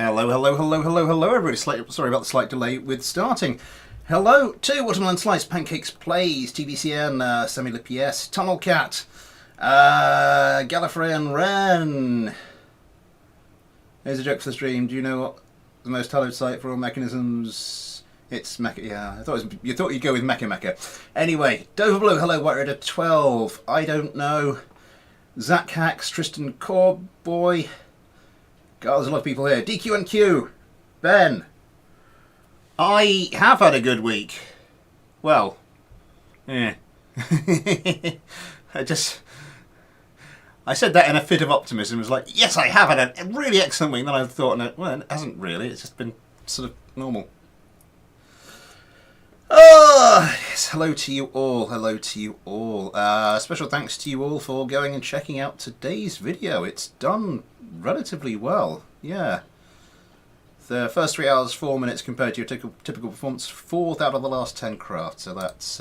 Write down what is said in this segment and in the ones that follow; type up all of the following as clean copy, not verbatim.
Hello, hello, hello, hello, hello, everybody. Sorry about the slight delay with starting. Hello to Watermelon Slice, Pancakes Plays, TBCN, Semi-Lipies, Tunnel Cat, Gallifrey and Wren. Here's a joke for the stream. Do you know what the most hallowed site for all mechanisms? It's Mecha. Yeah, I thought you thought you'd go with Mecha. Anyway, Dover Blue. Hello, White Raider 12. I don't know. Zach Hacks, Tristan Corboy. God, there's a lot of people here. DQ and Q. Ben. I have had a good week. Well, yeah. I said that in a fit of optimism. It was like, yes, I have had a really excellent week. Then I thought, no, well, it hasn't really. It's just been sort of normal. Oh, yes. Hello to you all. Hello to you all. Special thanks to you all for going and checking out today's video. It's done relatively well. Yeah. The first 3 hours, 4 minutes compared to your typical performance, 4th out of the last 10 crafts. So that's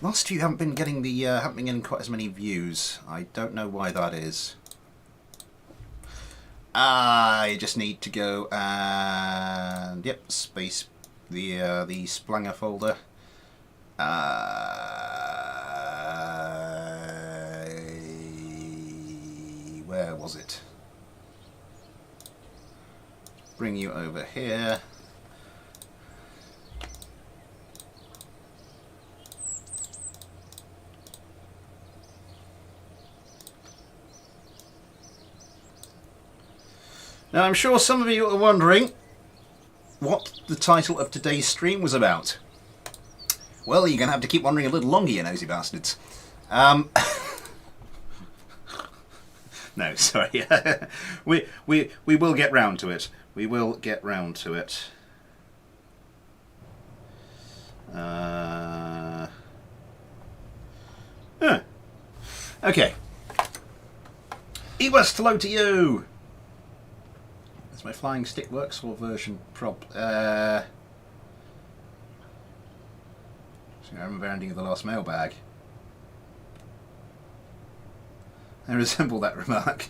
last few haven't been getting quite as many views. I don't know why that is. I just need to go and space the Splanger folder. Where was it? Bring you over here. Now I'm sure some of you are wondering what the title of today's stream was about. Well, you're going to have to keep wondering a little longer, you nosy bastards. No, sorry. we will get round to it. We will get round to it. Okay. E-West, hello to you! That's my flying stick works or version prop. So I remember ending of the last mailbag. I resemble that remark.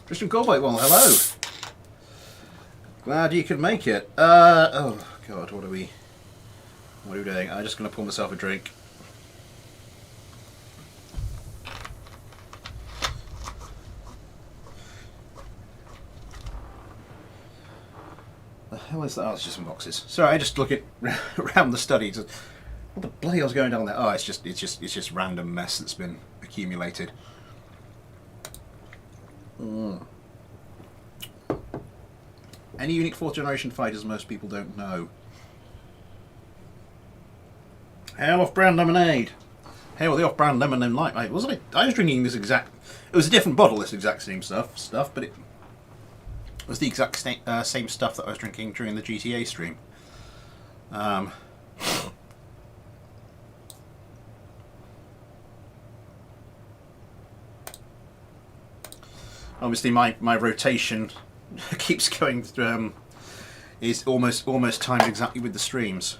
Tristan Corboy, well, hello. Glad you could make it. Oh God, what are we doing? I'm just going to pour myself a drink. The hell is that? Oh, it's just some boxes. Sorry, I just look at around the study. What the bloody hell's going on there? Oh, it's just random mess that's been accumulated. Any unique 4th generation fighters most people don't know. Hail off-brand lemonade. Hail the off-brand lemonade light, mate. Wasn't it? I was drinking this exact. It was a different bottle, this exact same stuff, but it was the exact same stuff that I was drinking during the GTA stream. Obviously, my rotation keeps going through. Is almost timed exactly with the streams.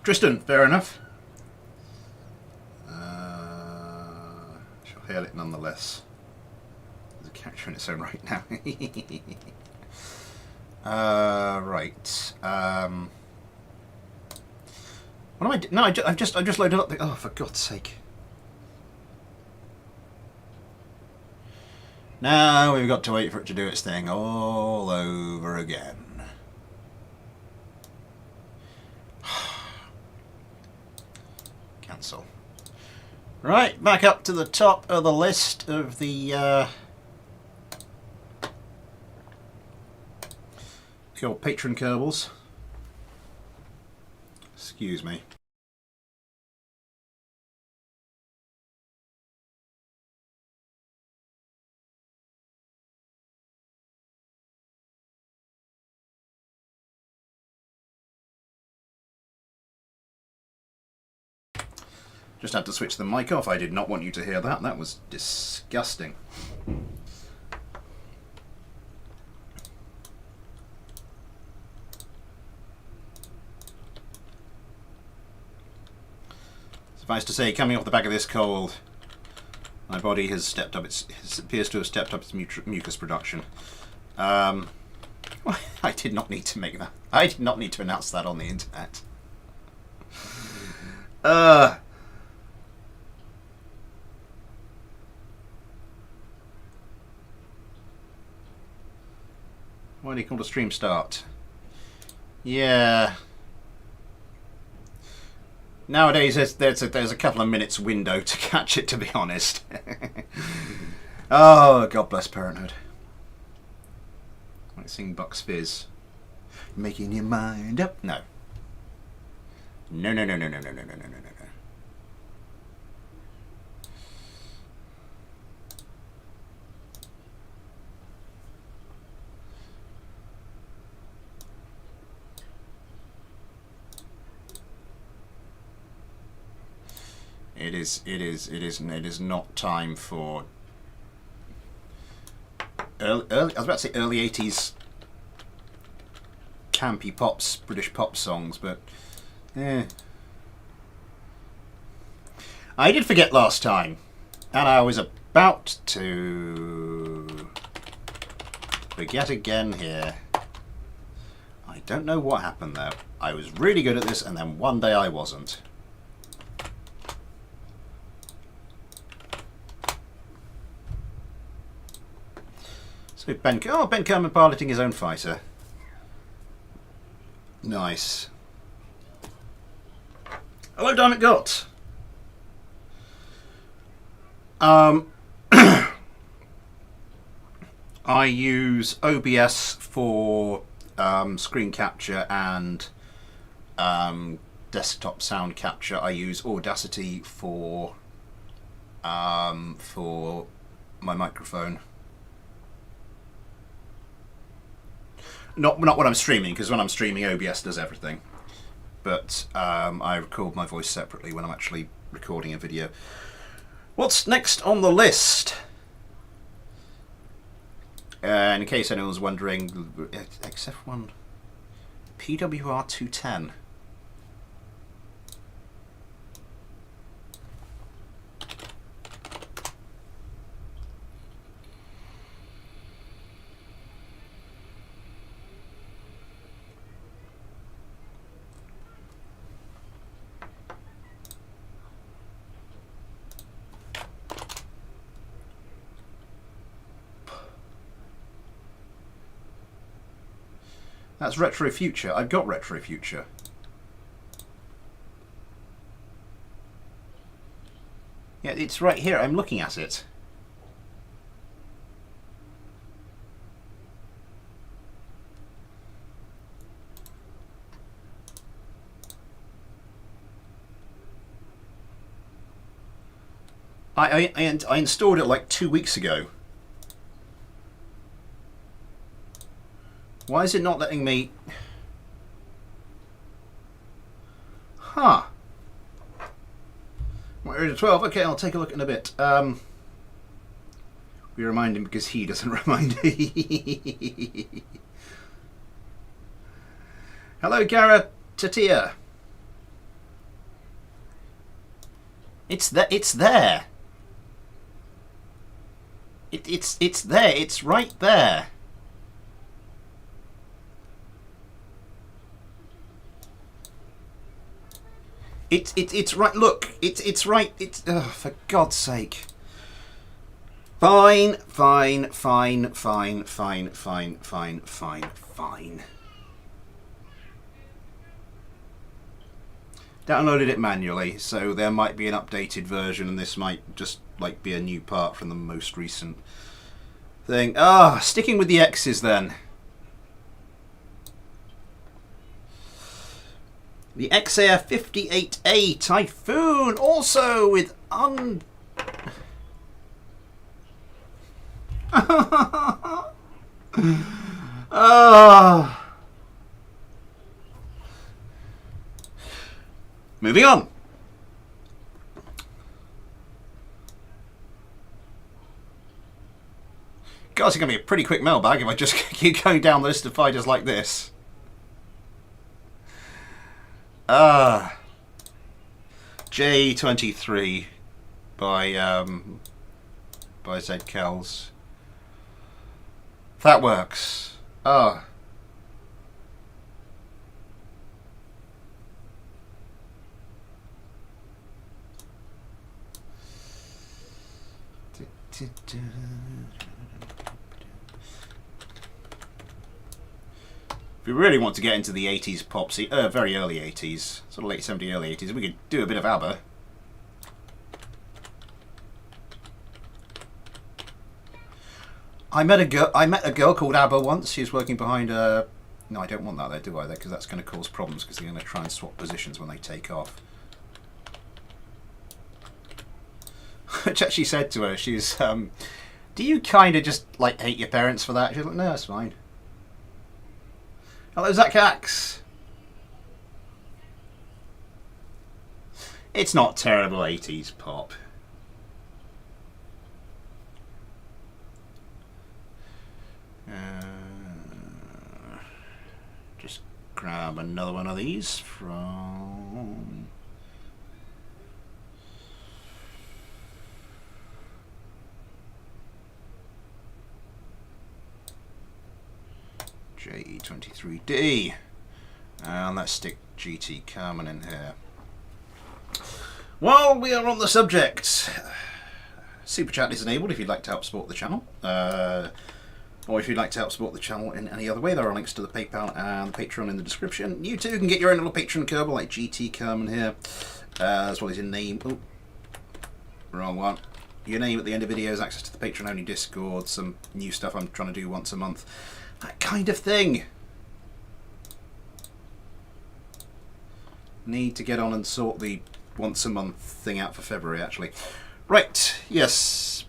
Tristan, fair enough. Shall hail it nonetheless. There's a character in its own right now. Right. What am I doing? No, I've just loaded up the. Oh, for God's sake! Now we've got to wait for it to do its thing all over again. Cancel. Right, back up to the top of the list of the old patron Kerbals. Excuse me. Just had to switch the mic off. I did not want you to hear that. That was disgusting. Suffice to say, coming off the back of this cold, my body has stepped up. It appears to have stepped up its mucus production. I did not need to make that. I did not need to announce that on the internet. Why do you call a stream start? Yeah. Nowadays, there's a couple of minutes window to catch it, to be honest. Oh, God bless parenthood. I sing Bucks Fizz. Making your mind up. No. No, no, no, no, no, no, no, no, no, no, no. It is not time for early, I was about to say early 80s campy pops, British pop songs, but I did forget last time, and I was about to forget again here. I don't know what happened though. I was really good at this, and then one day I wasn't. So Ben Kerman piloting his own fighter. Nice. Hello, Diamond Got. I use OBS for screen capture and desktop sound capture. I use Audacity for my microphone. Not when I'm streaming, because when I'm streaming, OBS does everything. But I record my voice separately when I'm actually recording a video. What's next on the list? In case anyone's wondering, XF1 PWR 210. That's Retro Future. I've got Retro Future. Yeah, it's right here. I'm looking at it. I installed it like 2 weeks ago. Why is it not letting me? Huh. We're at 12. Okay, I'll take a look in a bit. We remind him because he doesn't remind me. Hello, Gara Tatia. It's there. It's there. It's there. It's right there. It's right. Look, it's right. It's for God's sake. Fine. Downloaded it manually, so there might be an updated version, and this might just like be a new part from the most recent thing. Sticking with the X's then. The XAF 58A Typhoon, also with Moving on. God, it's going to be a pretty quick mailbag if I just keep going down the list of fighters like this. J23 by Z Kells. That works. Oh. If we really want to get into the 80s pop scene, very early 80s, sort of late 70s, early 80s, we could do a bit of ABBA. I met a girl called ABBA once. She was working behind a... No, I don't want that there, do I? Because that's going to cause problems because they're going to try and swap positions when they take off. Which actually said to her, she's, do you kind of just, like, hate your parents for that? She's like, no, it's fine. Hello, Zach Axe. It's not terrible 80s pop. Just grab another one of these from... JE23D, and let's stick GT Carmen in here. While we are on the subject, Super Chat is enabled if you'd like to help support the channel, or if you'd like to help support the channel in any other way. There are links to the PayPal and the Patreon in the description. You too can get your own little Patreon Kerbal like GT Carmen here, as well as your name. Oh, wrong one. Your name at the end of videos, access to the Patreon only Discord, some new stuff I'm trying to do once a month. That kind of thing. Need to get on and sort the once a month thing out for February, actually. Right, yes.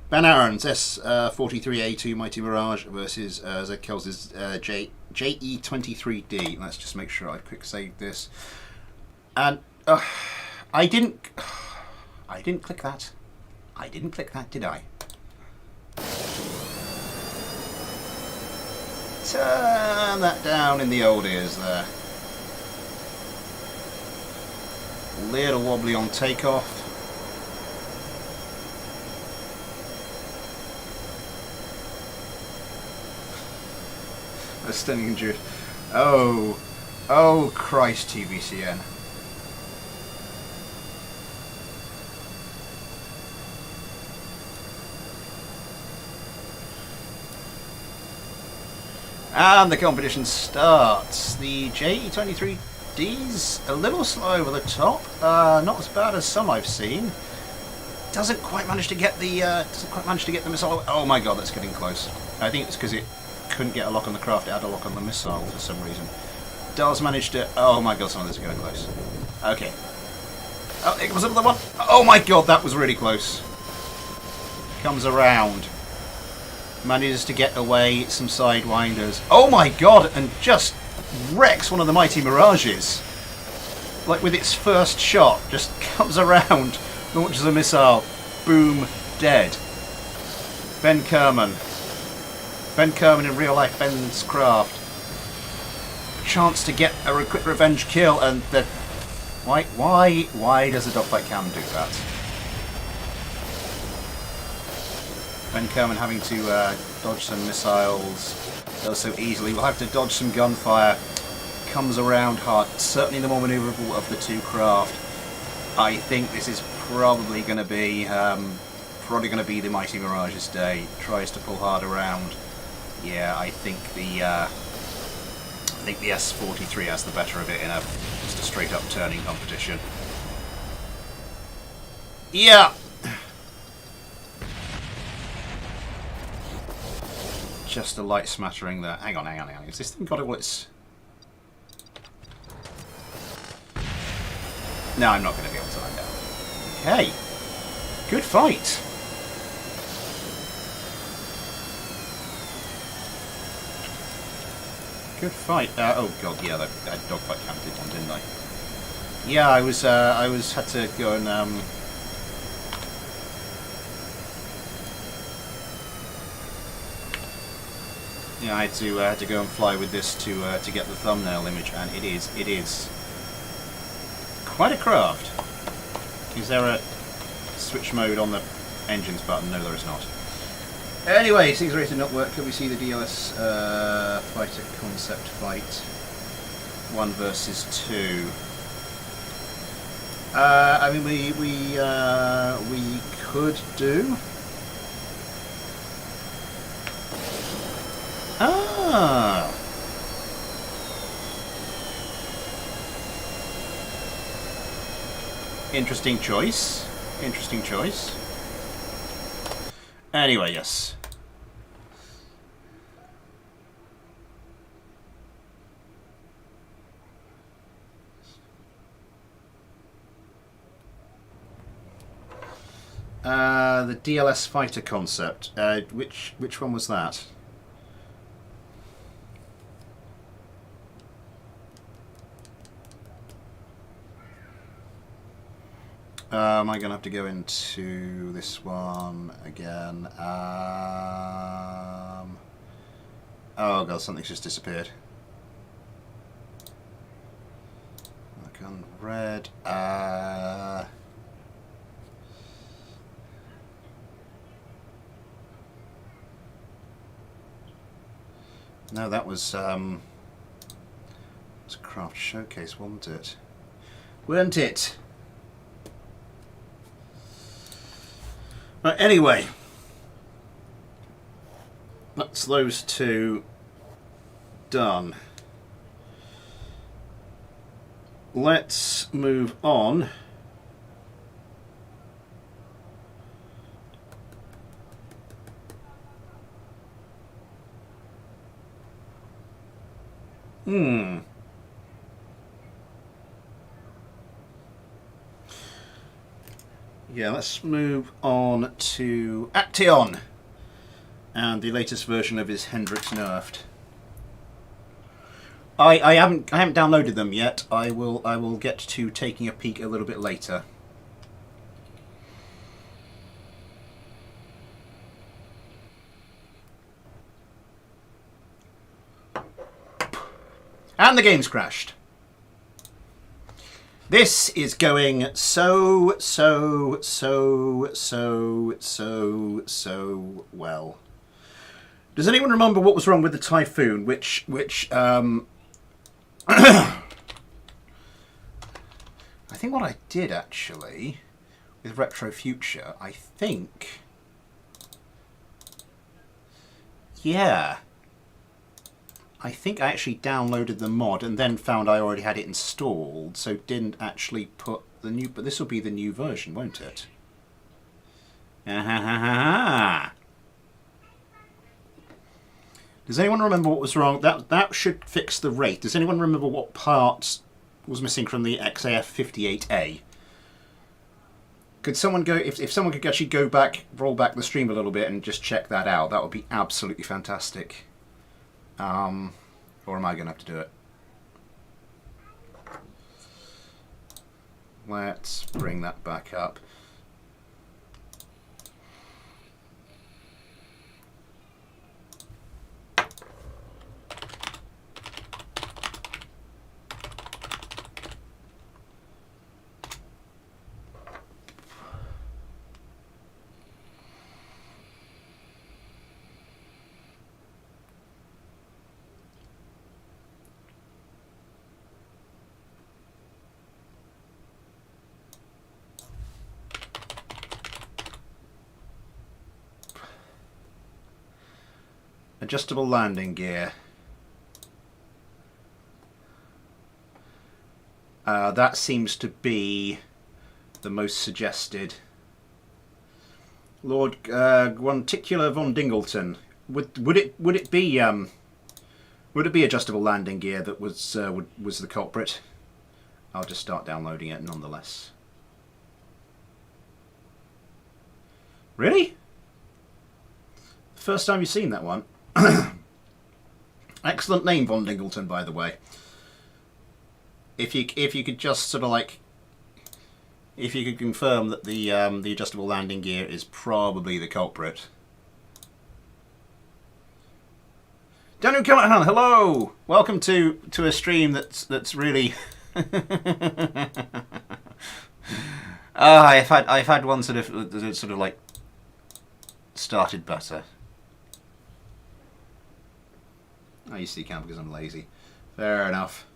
Ben Aaron's S43A2 Mighty Mirage versus Z Kells' JE23D. Let's just make sure I quick save this. And I didn't click that. I didn't click that, did I? Turn that down in the old ears there. Little wobbly on takeoff. A stunning injury. Oh Christ, TVCN. And the competition starts. The JE23D's a little slow over the top. Not as bad as some I've seen. Doesn't quite manage to get the missile. Oh my god, that's getting close. I think it's because it couldn't get a lock on the craft. It had a lock on the missile for some reason. Does manage to. Oh my god, some of this is getting close. Okay. Oh, it was another one. Oh my god, that was really close. Comes around. Manages to get away some sidewinders. Oh my god, and just wrecks one of the Mighty Mirages. Like with its first shot, just comes around, launches a missile, boom, dead. Ben Kerman. Ben Kerman in real life, Ben's craft. Chance to get a quick revenge kill, and the... Why does a dogfight cam do that? Ben Kerman having to dodge some missiles so easily. We'll have to dodge some gunfire. Comes around hard. Certainly the more manoeuvrable of the two craft. I think this is probably going to be the Mighty Mirage's day. Tries to pull hard around. Yeah, I think the S43 has the better of it in just a straight up turning competition. Yeah. Just a light smattering there. Hang on. Has this thing got all its... No, I'm not going to be able to find out. Okay. Good fight. Good fight. Oh god, yeah, that dogfight cam did one, didn't I? Yeah, I was had to go and yeah, I had to go and fly with this to get the thumbnail image, and it is quite a craft. Is there a switch mode on the engines button? No, there is not. Anyway, Caesar rated not work. Can we see the DLS fighter concept fight? 1 versus 2. I mean, we could do. Ah. Interesting choice. Interesting choice. Anyway, yes. The DLS fighter concept. Which one was that? Am I going to have to go into this one again? Oh god, something's just disappeared. Gun red. No, that was a craft showcase, wasn't it? Weren't it? Right, anyway, that's those two done. Let's move on. Yeah, let's move on to Action and the latest version of his Hendrix Nerfed. I haven't downloaded them yet. I will get to taking a peek a little bit later. And the game's crashed. This is going so well. Does anyone remember what was wrong with the Typhoon? Which I think what I did actually with Retro Future, I think, yeah, I think I actually downloaded the mod and then found I already had it installed, so didn't actually put the new, but this will be the new version, won't it? Does anyone remember what was wrong? That should fix the rate. Does anyone remember what part was missing from the XAF58A? Could someone go, if someone could actually go back, roll back the stream a little bit and just check that out, that would be absolutely fantastic. Or am I going to have to do it? Let's bring that back up. Adjustable landing gear. That seems to be the most suggested. Lord Guanticular von Dingleton. Would it be adjustable landing gear that was the culprit? I'll just start downloading it nonetheless. Really? First time you've seen that one? Excellent name, Von Dingleton, by the way. If you could just sort of like, if you could confirm that the adjustable landing gear is probably the culprit. Danu Callahan, hello, welcome to a stream that's really I've had one sort of like started better. I used to camp because I'm lazy. Fair enough.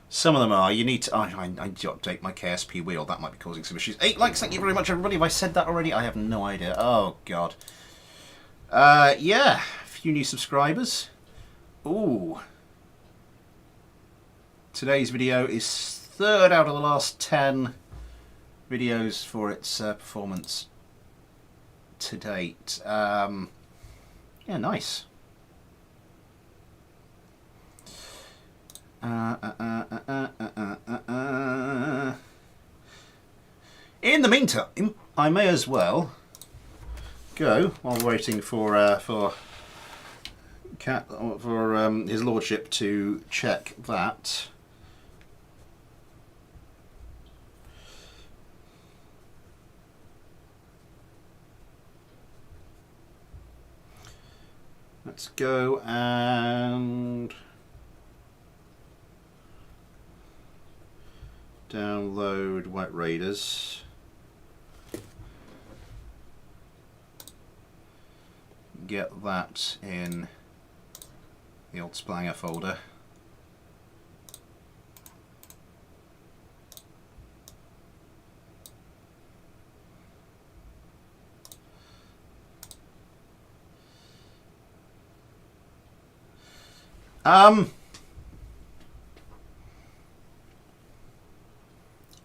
Some of them are. You need to. I need to update my KSP wheel. That might be causing some issues. 8 likes. Thank you very much, everybody. Have I said that already? I have no idea. Oh god. Yeah. A few new subscribers. Ooh. Today's video is 3rd out of the last 10 videos for its performance to date. Yeah, nice. In the meantime, I may as well go while waiting for his lordship to check that. Let's go and download White Raiders. Get that in the old Splanger folder.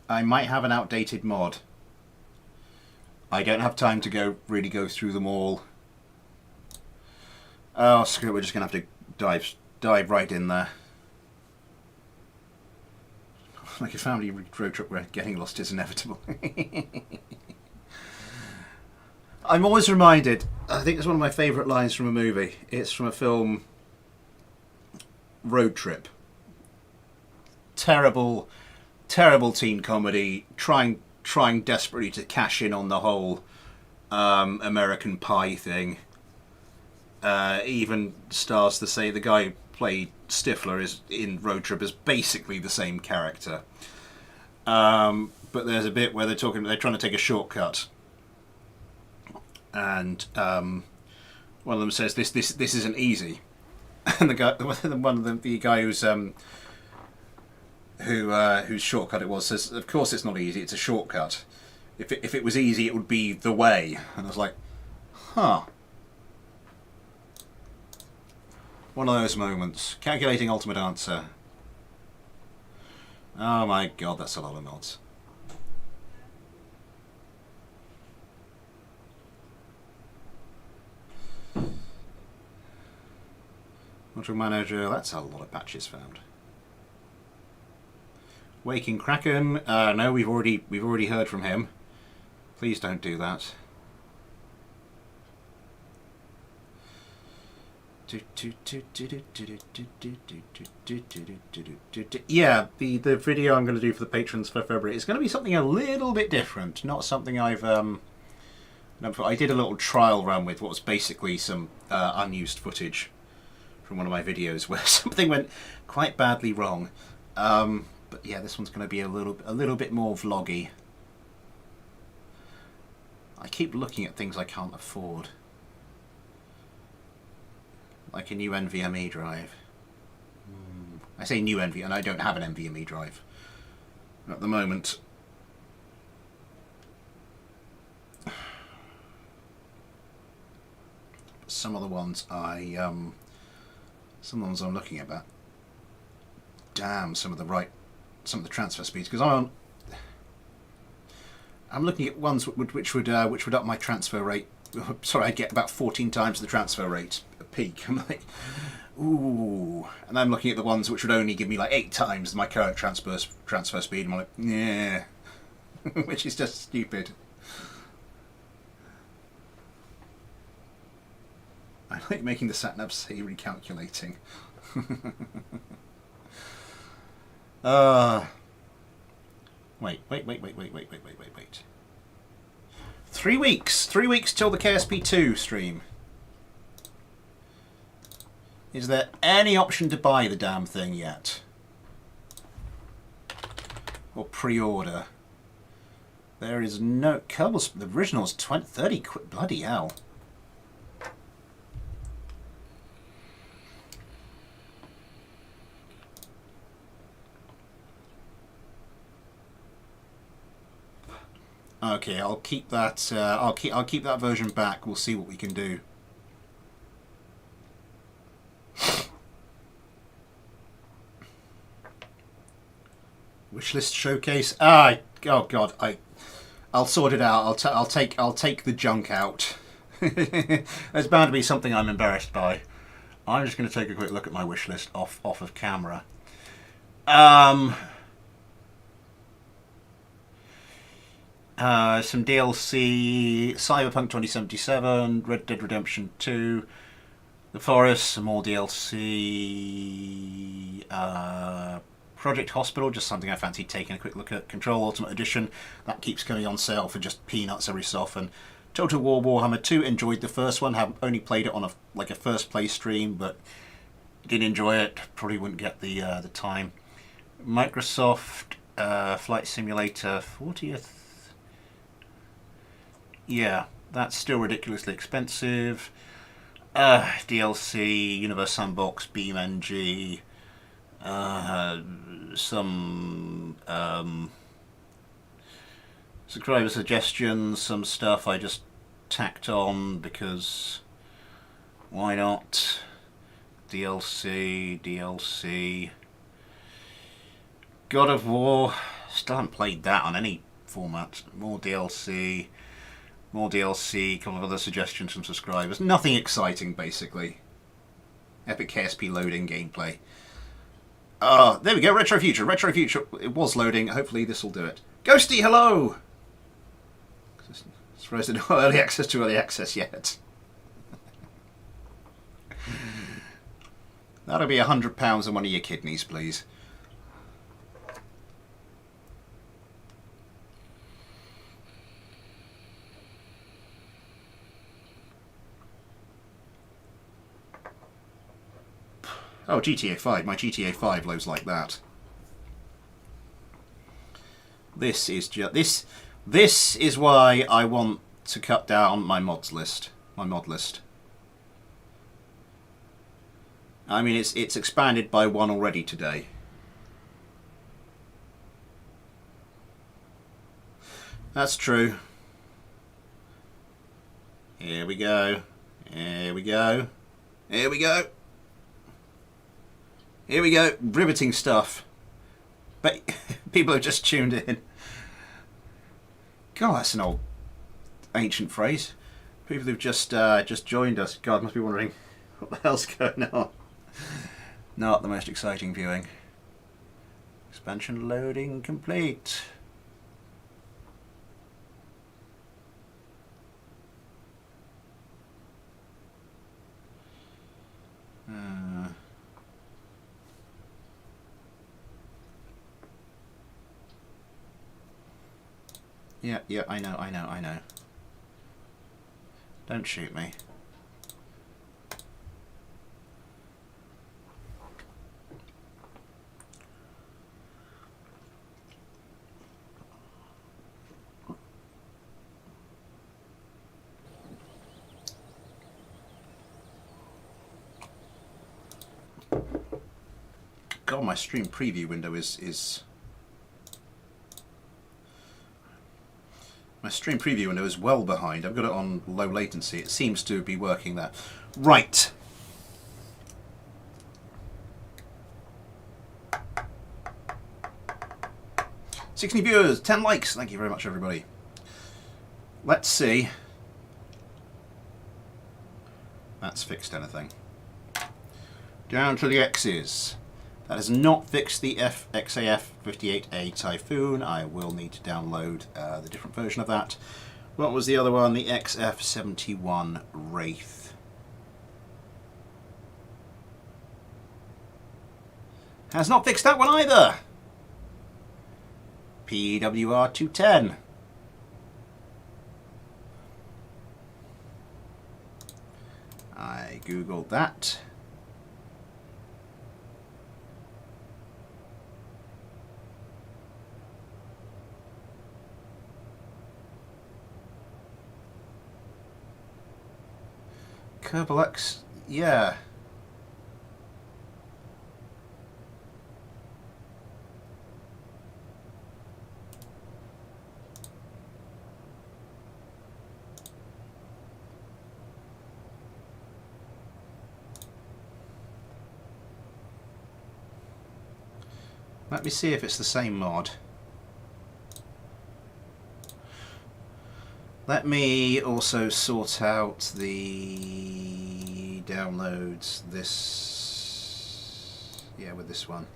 I might have an outdated mod. I don't have time to really go through them all. Oh, screw it, we're just going to have to dive right in there. Like a family road trip where getting lost is inevitable. I'm always reminded, I think it's one of my favourite lines from a movie. It's from a film, Road Trip. Terrible teen comedy, trying desperately to cash in on the whole American Pie thing. Even stars to say the guy who played Stifler is in Road Trip is basically the same character. But there's a bit where they're trying to take a shortcut, and one of them says this isn't easy, and the guy whose shortcut it was says, of course it's not easy, it's a shortcut. If it was easy, it would be the way. And I was like, huh. One of those moments. Calculating ultimate answer. Oh my god, that's a lot of nods. Module manager, that's a lot of patches found. Waking Kraken, no, we've already heard from him. Please don't do that. Yeah, the video I'm going to do for the patrons for February is going to be something a little bit different, not something I've done before. I did a little trial run with what was basically some unused footage from one of my videos where something went quite badly wrong. But yeah, this one's going to be a little bit more vloggy. I keep looking at things I can't afford. Like a new NVMe drive. I say new NVMe, and I don't have an NVMe drive at the moment. Some of the ones I'm looking at. Damn, some of the transfer speeds, because I'm looking at ones which would up my transfer rate. Sorry, I'd get about 14 times the transfer rate at peak. I'm like, ooh, and I'm looking at the ones which would only give me like 8 times my current transfer speed. And I'm like, yeah, which is just stupid. I like making the sat-nav say recalculating. Wait. 3 weeks. 3 weeks till the KSP2 stream. Is there any option to buy the damn thing yet? Or pre-order? There is no... Kerbal, the original's 30 quid. Bloody hell. Okay, I'll keep that. I'll keep that version back. We'll see what we can do. Wishlist showcase. Oh God, I'll sort it out. I'll take the junk out. There's bound to be something I'm embarrassed by. I'm just going to take a quick look at my wish list off of camera. Some DLC, Cyberpunk 2077, Red Dead Redemption 2, The Forest, some more DLC, Project Hospital, just something I fancy taking a quick look at, Control Ultimate Edition, that keeps coming on sale for just peanuts every so often. Total War Warhammer 2, enjoyed the first one, have only played it on a first play stream, but did enjoy it, probably wouldn't get the time. Microsoft Flight Simulator 40th. Yeah, that's still ridiculously expensive. DLC, Universe Sandbox, BeamNG, some subscriber suggestions, some stuff I just tacked on because why not? DLC. God of War, still haven't played that on any format. More DLC, a couple of other suggestions from subscribers. Nothing exciting, basically. Epic KSP loading gameplay. There we go, Retro Future. Retro Future, it was loading. Hopefully this will do it. Ghosty, hello! Surprised I don't have early access to early access yet. That'll be £100 on one of your kidneys, please. Oh, GTA 5. My GTA 5 loads like that. This is just this is why I want to cut down my mods list. My mod list. I mean, it's expanded by one already today. That's true. Here we go. Here we go. Here we go. Here we go, riveting stuff. But people have just tuned in. God, that's an old ancient phrase. People who've just joined us, God, must be wondering what the hell's going on. Not the most exciting viewing. Expansion loading complete. Yeah, I know. Don't shoot me. God, my stream preview window is my stream preview window is well behind. I've got it on low latency. It seems to be working there. Right. '60 viewers, 10 likes. Thank you very much, everybody. Let's see. That's fixed anything. Down to the X's. That has not fixed the XAF-58A Typhoon. I will need to download the different version of that. What was the other one? The XF-71 Wraith. Has not fixed that one either. PWR-210. Googled that. Kerbal X, yeah. Let me see if it's the same mod. Let me also sort out the downloads this, yeah, with this one.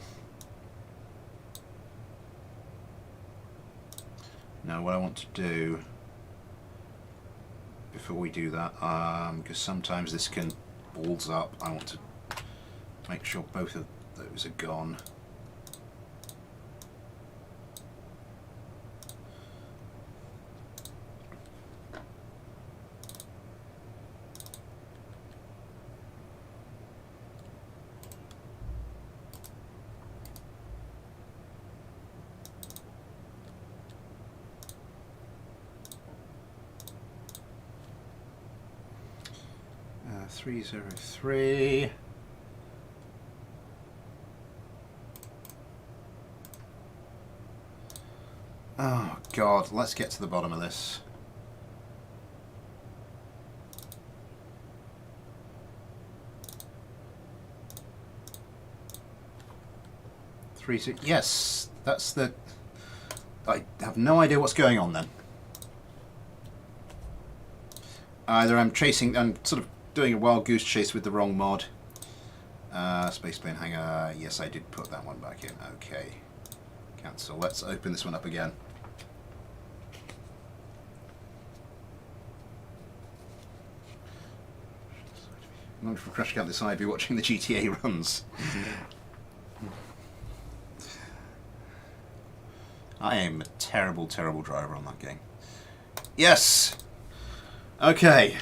Now what I want to do before we do that, because sometimes this can balls up, I want to make sure both of those are gone. Uh, 303. Oh God, let's get to the bottom of this. Yes, that's the... I have no idea what's going on then. Either I'm sort of doing a wild goose chase with the wrong mod. Spaceplane hangar, yes I did put that one back in, okay. Cancel, let's open this one up again. I'm for Crash Camp this I'd be watching the GTA runs. I am a terrible, terrible driver on that game. Yes! Okay.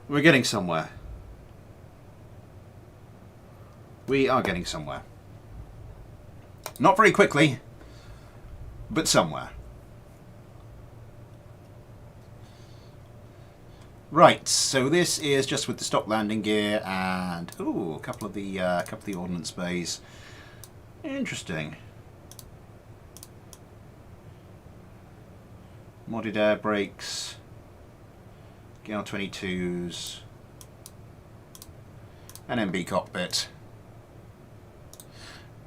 We're getting somewhere. We are getting somewhere. Not very quickly, but somewhere. Right, so this is just with the stock landing gear and ooh, a couple of the ordnance bays. Interesting. Modded air brakes, GL 22s, an MB cockpit.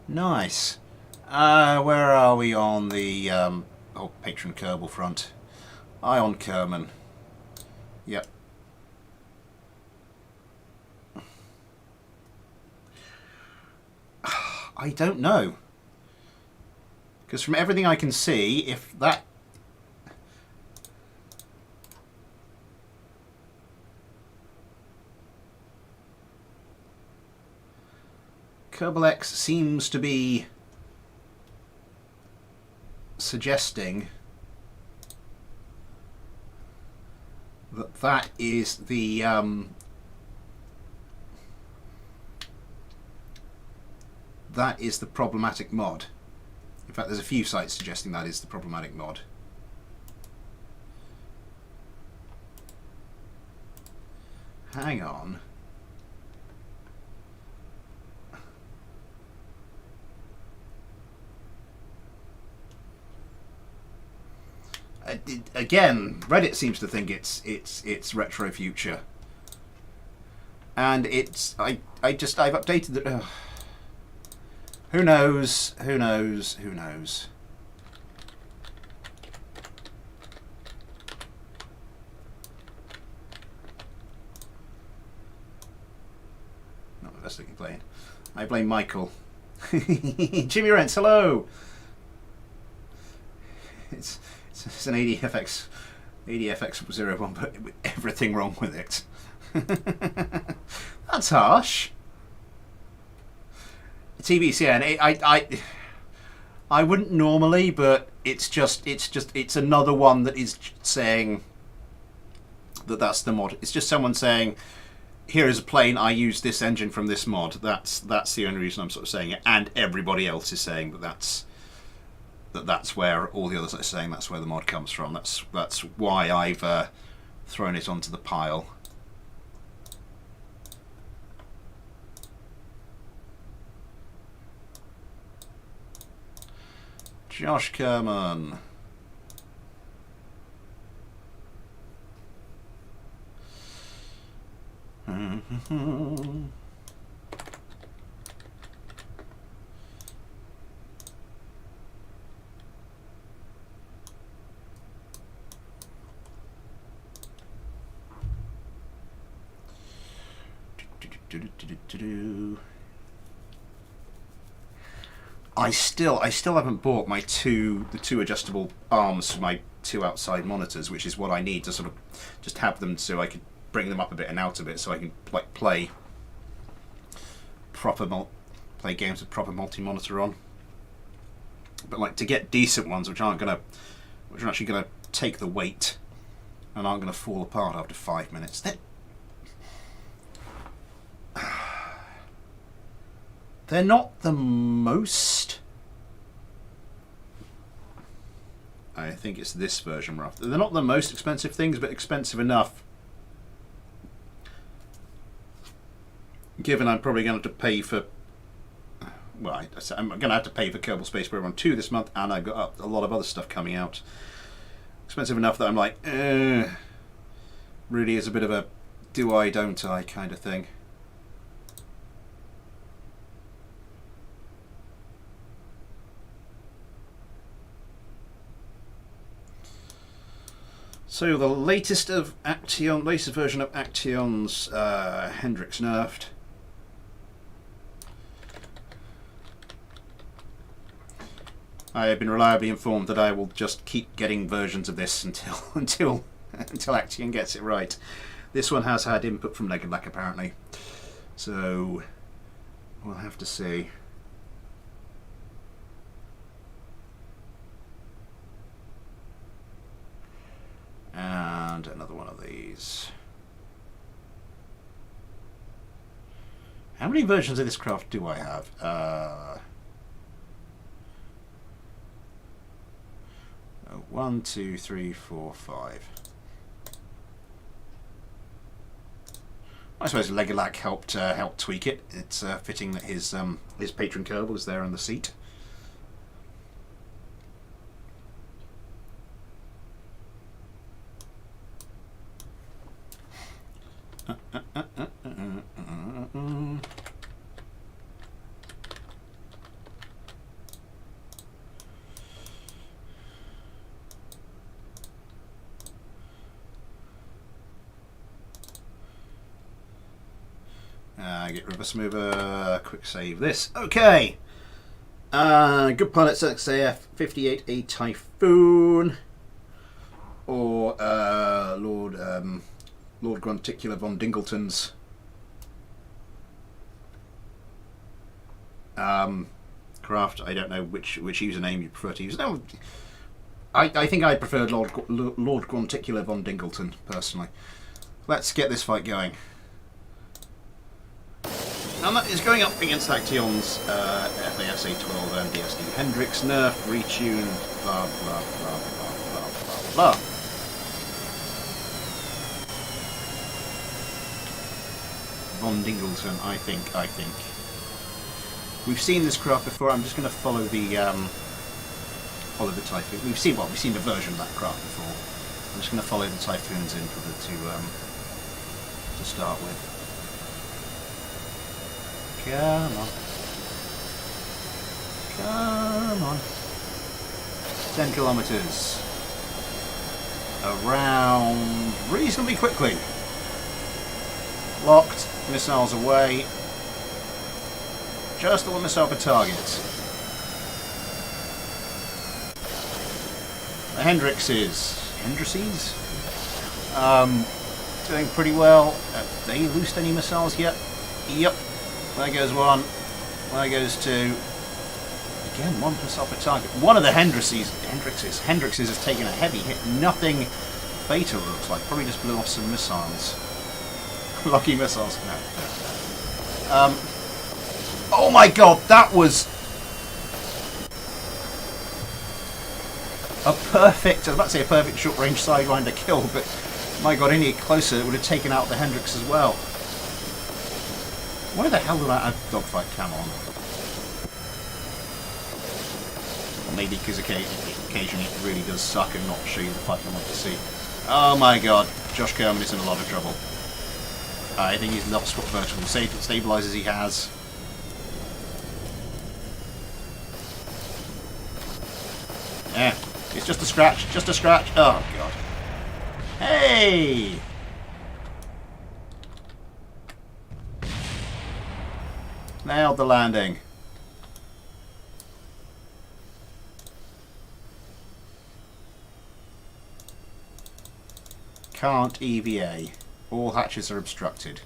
Nice. Where are we on the patron Kerbal front? Eye on Kerman. Yep. I don't know. Because from everything I can see, if that... Kerbal X seems to be suggesting that that is the problematic mod. In fact, there's a few sites suggesting that is the problematic mod. Hang on. Again, Reddit seems to think it's retro future, and it's I've updated the. Who knows? Who knows? Who knows? Not the best looking plane. I blame Michael. Jimmy Rents, hello. It's an ADFX 01, but with everything wrong with it. That's harsh. TBCN, I wouldn't normally, but it's another one that is saying that that's the mod. It's just someone saying here is a plane, I use this engine from this mod. That's the only reason I'm sort of saying it, and everybody else is saying that's where all the others are saying that's where the mod comes from. That's why I've thrown it onto the pile. Josh Kerman. I still haven't bought the two adjustable arms for my two outside monitors, which is what I need to sort of just have them so I could bring them up a bit and out a bit, so I can like play games with proper multi-monitor on. But like to get decent ones which are actually gonna take the weight and aren't gonna fall apart after 5 minutes. They're not the most. I think it's this version, rough. They're not the most expensive things, but expensive enough. Given I'm probably going to have to pay for. Well, I'm going to have to pay for Kerbal Space Program 2 this month, and I've got a lot of other stuff coming out. Expensive enough that I'm like, really is a bit of a do I, don't I kind of thing. So the latest version of Action's Hendrix nerfed. I have been reliably informed that I will just keep getting versions of this until Action gets it right. This one has had input from Mecha-Mailbag apparently, so we'll have to see. And another one of these. How many versions of this craft do I have? 1, 2, 3, 4, 5. I suppose Mecha-Mailbag helped tweak it. It's fitting that his patron Kerbal is there on the seat. Get reverse mover, quick save this. Okay. Good pilot XAF 58A Typhoon, or Lord Grunticular von Dingleton's craft. I don't know which username you prefer to use. No, I think I preferred Lord Grunticular von Dingleton personally. Let's get this fight going. And that is going up against Action's FAS A12 and DSD Hendrix nerf, retune, blah blah blah blah blah blah blah. Von Dingleton, I think. We've seen this craft before. I'm just going to follow the Typhoon. We've seen the version of that craft before. I'm just going to follow the Typhoons in for to start with. Come on. 10 kilometers. Around reasonably quickly. Locked, missiles away. Just the one missile per target. The Hendrixes doing pretty well. Have they loosed any missiles yet? Yep. There goes one. There goes two. Again, one missile per target. One of the Hendrixes has taken a heavy hit. Nothing fatal, looks like. Probably just blew off some missiles. Lucky missiles. No. Oh my god, that was a perfect, I was about to say a perfect short-range sidewinder kill, but my god, any closer it would have taken out the Hendrix as well. Why the hell did I add dogfight cam on? Or maybe because occasionally it really does suck and not show you the fight you want to see. Oh my god, Josh Kerman is in a lot of trouble. I think he's lost what vertical stabilizers he has. Yeah, it's just a scratch, just a scratch. Oh god. Hey! Nailed the landing. Can't EVA. All hatches are obstructed.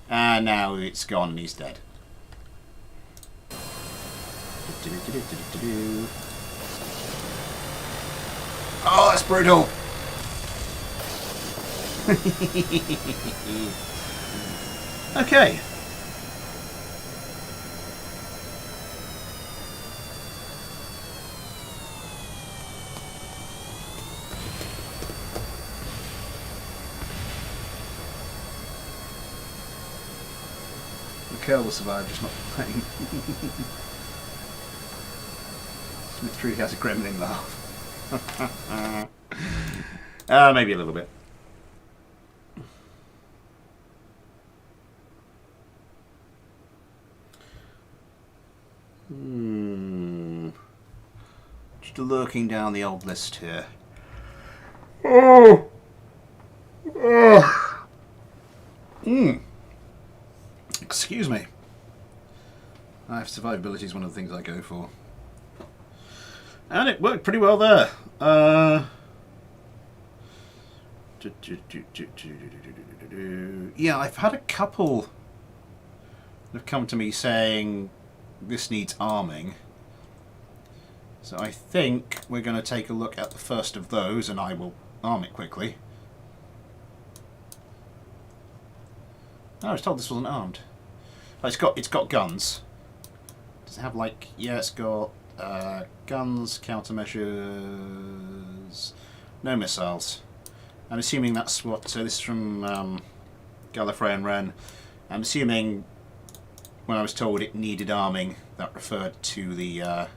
And now it's gone and he's dead. Oh, that's brutal! Okay. Kerbal survived, just not playing. Smith really has a gremlin laugh. Maybe a little bit. Just lurking down the old list here. Excuse me. Survivability is one of the things I go for. And it worked pretty well there. Yeah, I've had a couple that have come to me saying this needs arming. So I think we're going to take a look at the first of those and I will arm it quickly. Oh, I was told this wasn't armed. Oh, it's got guns. Does it have like, yeah, it's got guns, countermeasures, no missiles. I'm assuming that's what, so this is from Gallifrey and Wren. I'm assuming when I was told it needed arming, that referred to the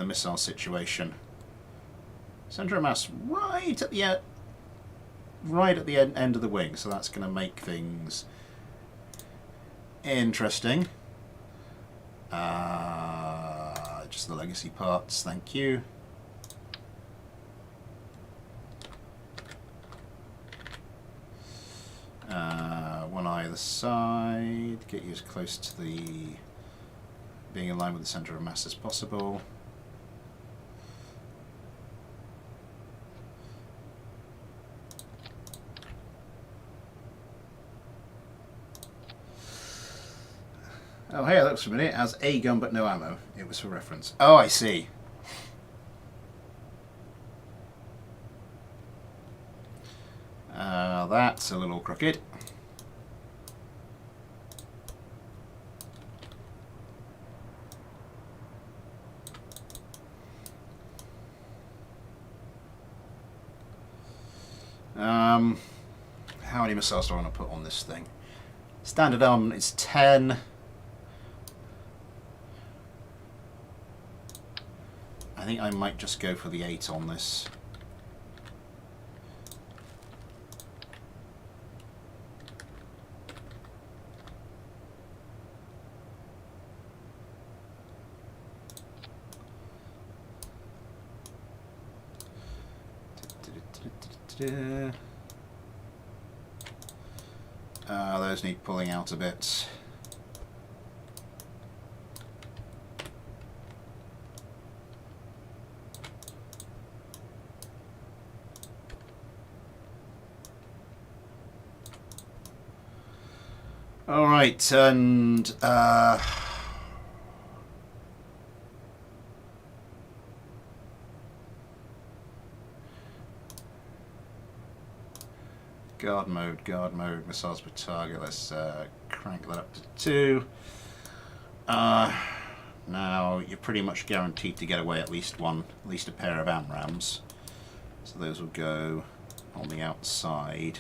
missile situation. Centre of mass right at the end of the wing, so that's going to make things interesting. Just the legacy parts, thank you. One either side, get you as close to the being in line with the centre of mass as possible. Oh hey, that looks familiar. It has a gun but no ammo. It was for reference. Oh, I see. That's a little crooked. How many missiles do I want to put on this thing? Standard arm is 10. I think I might just go for the 8 on this. Those need pulling out a bit. All right, and Guard mode, missiles per target. Let's crank that up to 2. Now you're pretty much guaranteed to get away at least a pair of AMRAAMs. So those will go on the outside.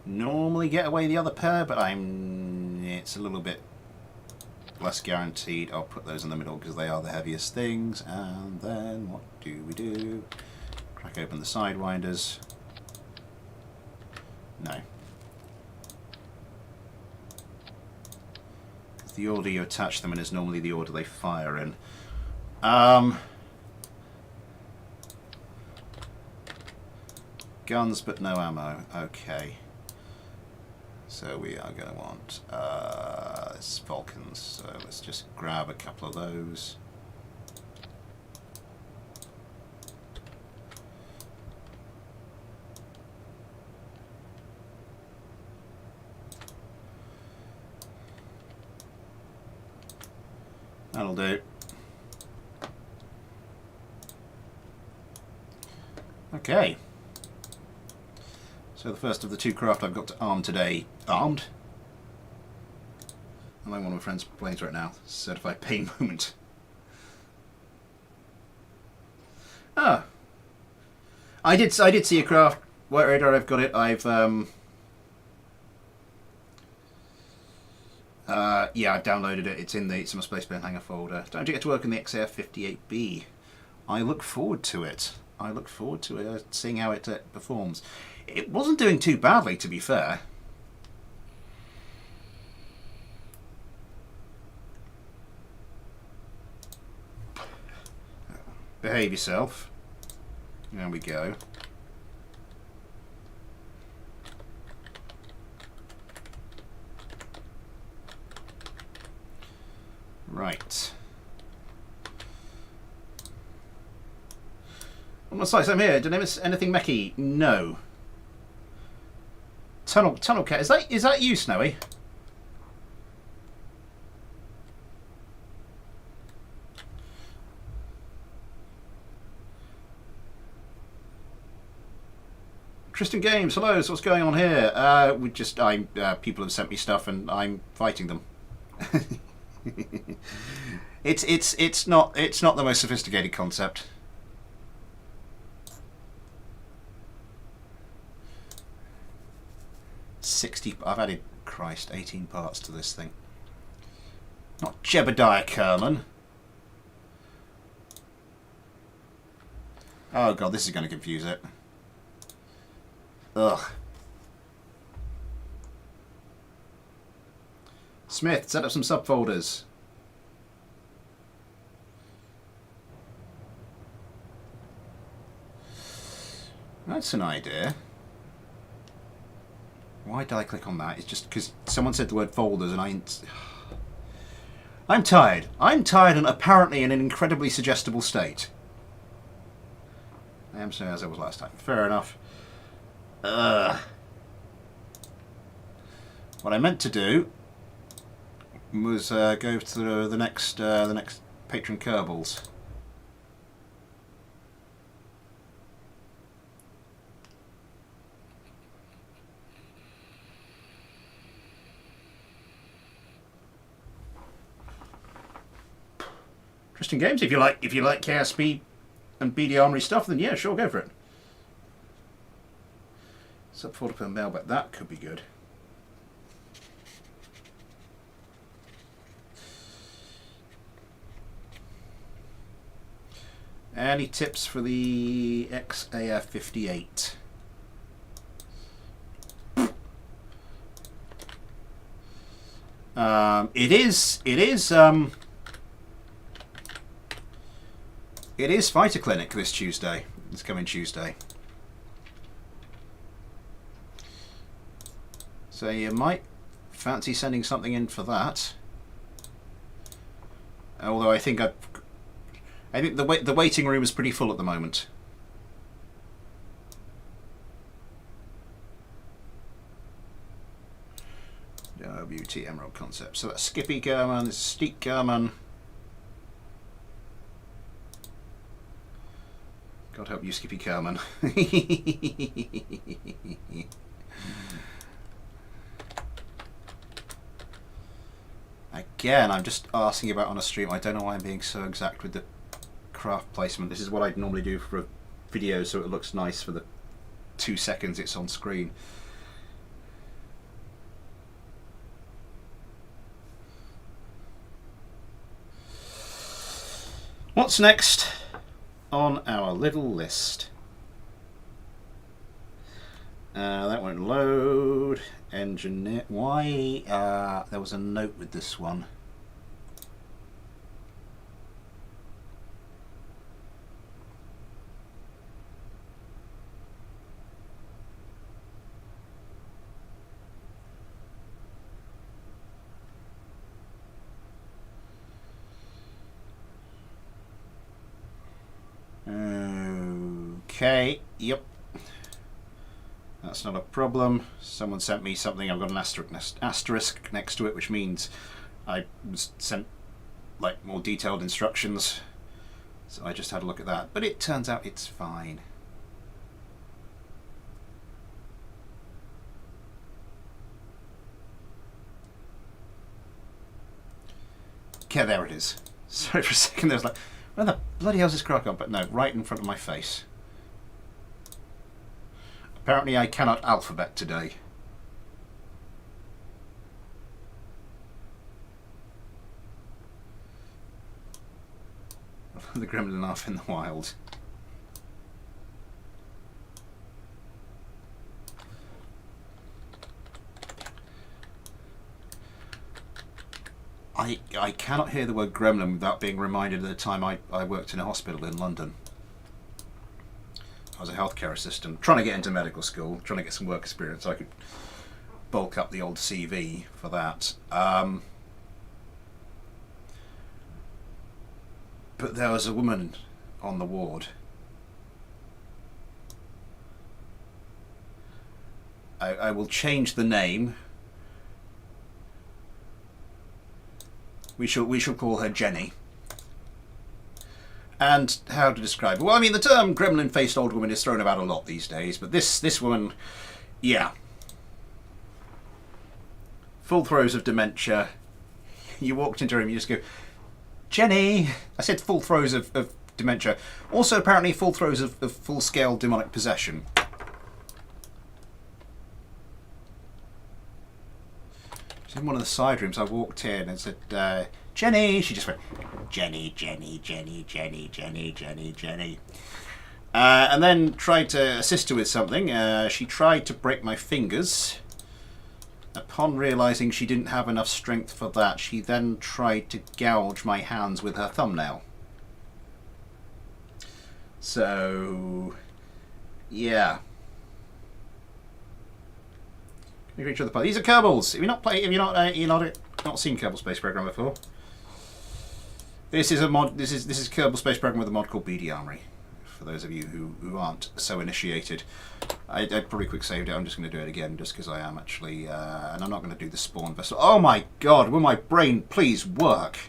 Normally get away the other pair, but it's a little bit less guaranteed. I'll put those in the middle because they are the heaviest things. And then what do we do? Crack open the sidewinders. No. The order you attach them in is normally the order they fire in. Guns but no ammo. Okay. So we are going to want Falcons. So let's just grab a couple of those. That'll do. Okay. So the first of the 2 craft I've got to arm today, armed. I'm like one of my friends' planes right now. Certified pain moment. Ah. I did see a craft. White Radar, I've got it. Yeah, I've downloaded it. It's in my Spaceplane Hangar folder. Don't get to work on the XAF-58B. I look forward to it. Seeing how it performs. It wasn't doing too badly, to be fair. Behave yourself. There we go. Right. On the site, I'm here. Did I miss anything mechy? No. Tunnel cat. Is that you, Snowy? Tristan Games, hello. So what's going on here? People have sent me stuff and I'm fighting them. It's not the most sophisticated concept. I've added 18 parts to this thing. Not Jebediah Kerman. Oh god, this is going to confuse it. Ugh. Smith, set up some subfolders. That's an idea. Why did I click on that? It's just because someone said the word folders and I'm tired. I'm tired and apparently in an incredibly suggestible state. I am so as I was last time. Fair enough. What I meant to do was go to the next patron Kerbals. Interesting games. If you like KSP and BD Armory stuff, then yeah, sure, go for it. Sub-folder per mailbag. That could be good. Any tips for the XAF-58? It is Fighter Clinic this Tuesday. It's coming Tuesday. So you might fancy sending something in for that. Although I think the waiting room is pretty full at the moment. WT Emerald Concept. So that's Skippy Kerman, this is Steak Kerman. God help you, Skippy Kerman. Again, I'm just asking about on a stream. I don't know why I'm being so exact with the craft placement. This is what I'd normally do for a video so it looks nice for the 2 seconds it's on screen. What's next on our little list? That won't load. Engineer. Why? There was a note with this one. Okay, yep. That's not a problem. Someone sent me something, I've got an asterisk next to it, which means I was sent like more detailed instructions. So I just had a look at that. But it turns out it's fine. Okay, there it is. Sorry for a second, there was like, where the bloody hell's this crack on? But no, right in front of my face. Apparently I cannot alphabet today. The gremlin off in the wild. I cannot hear the word gremlin without being reminded of the time I worked in a hospital in London. I was a healthcare assistant, trying to get into medical school, trying to get some work experience so I could bulk up the old CV for that. But there was a woman on the ward. I will change the name. We shall call her Jenny. And how to describe her? Well, I mean, the term gremlin-faced old woman is thrown about a lot these days, but this woman, yeah. Full throes of dementia. You walked into her and you just go, Jenny! I said full throes of dementia. Also, apparently, full throes of full-scale demonic possession. In one of the side rooms, I walked in and said, Jenny! She just went, Jenny, Jenny, Jenny, Jenny, Jenny, Jenny, Jenny. And then tried to assist her with something. She tried to break my fingers. Upon realising she didn't have enough strength for that, she then tried to gouge my hands with her thumbnail. So, yeah. Each other part. These are Kerbals. Have you not played? Have you not seen Kerbal Space Program before? This is a mod. This is Kerbal Space Program with a mod called BD Armory. For those of you who aren't so initiated, I probably quick saved it. I'm just going to do it again just because I am actually, and I'm not going to do the spawn vessel. Oh my God! Will my brain please work?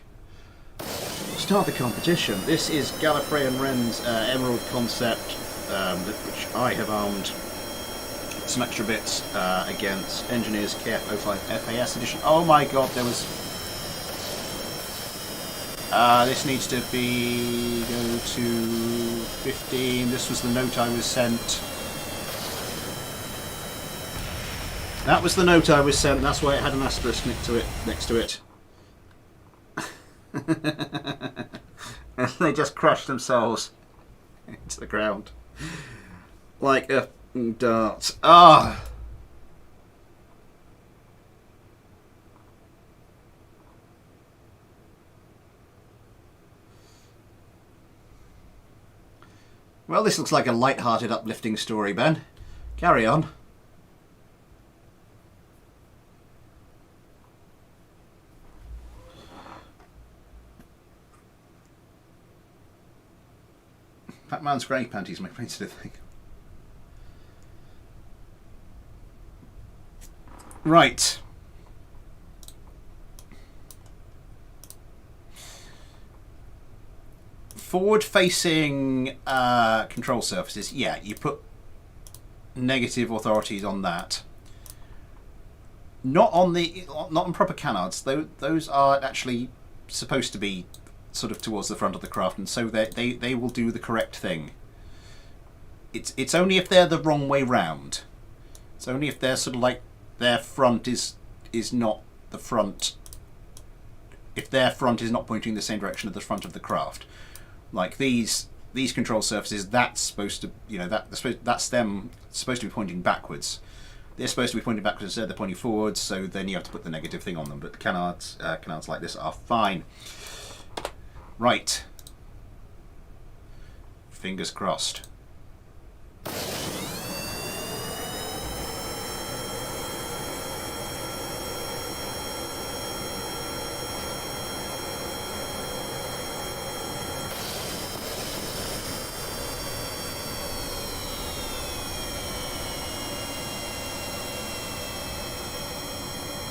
Start the competition. This is Gallifrey and Wren's Emerald Concept, which I have armed some extra bits against Engineers KF05 FAS edition. Oh my God, there was... this needs to go to 15. This was the note I was sent. That was the note I was sent. That's why it had an asterisk next to it. And they just crushed themselves into the ground. Like a dart. Ah! Well, this looks like a light-hearted, uplifting story, Ben. Carry on. Fat man's grey panties make me to think. Right. forward-facing control surfaces, yeah, you put negative authorities on that. Not on proper canards. Those are actually supposed to be sort of towards the front of the craft, and so they will do the correct thing. It's only if they're the wrong way round. It's only if they're sort of like their front is not the front. If their front is not pointing the same direction as the front of the craft, like these control surfaces, that's supposed to, you know, that's them supposed to be pointing backwards. They're supposed to be pointing backwards instead. They're pointing forwards, so then you have to put the negative thing on them. But the canards like this are fine. Right. Fingers crossed.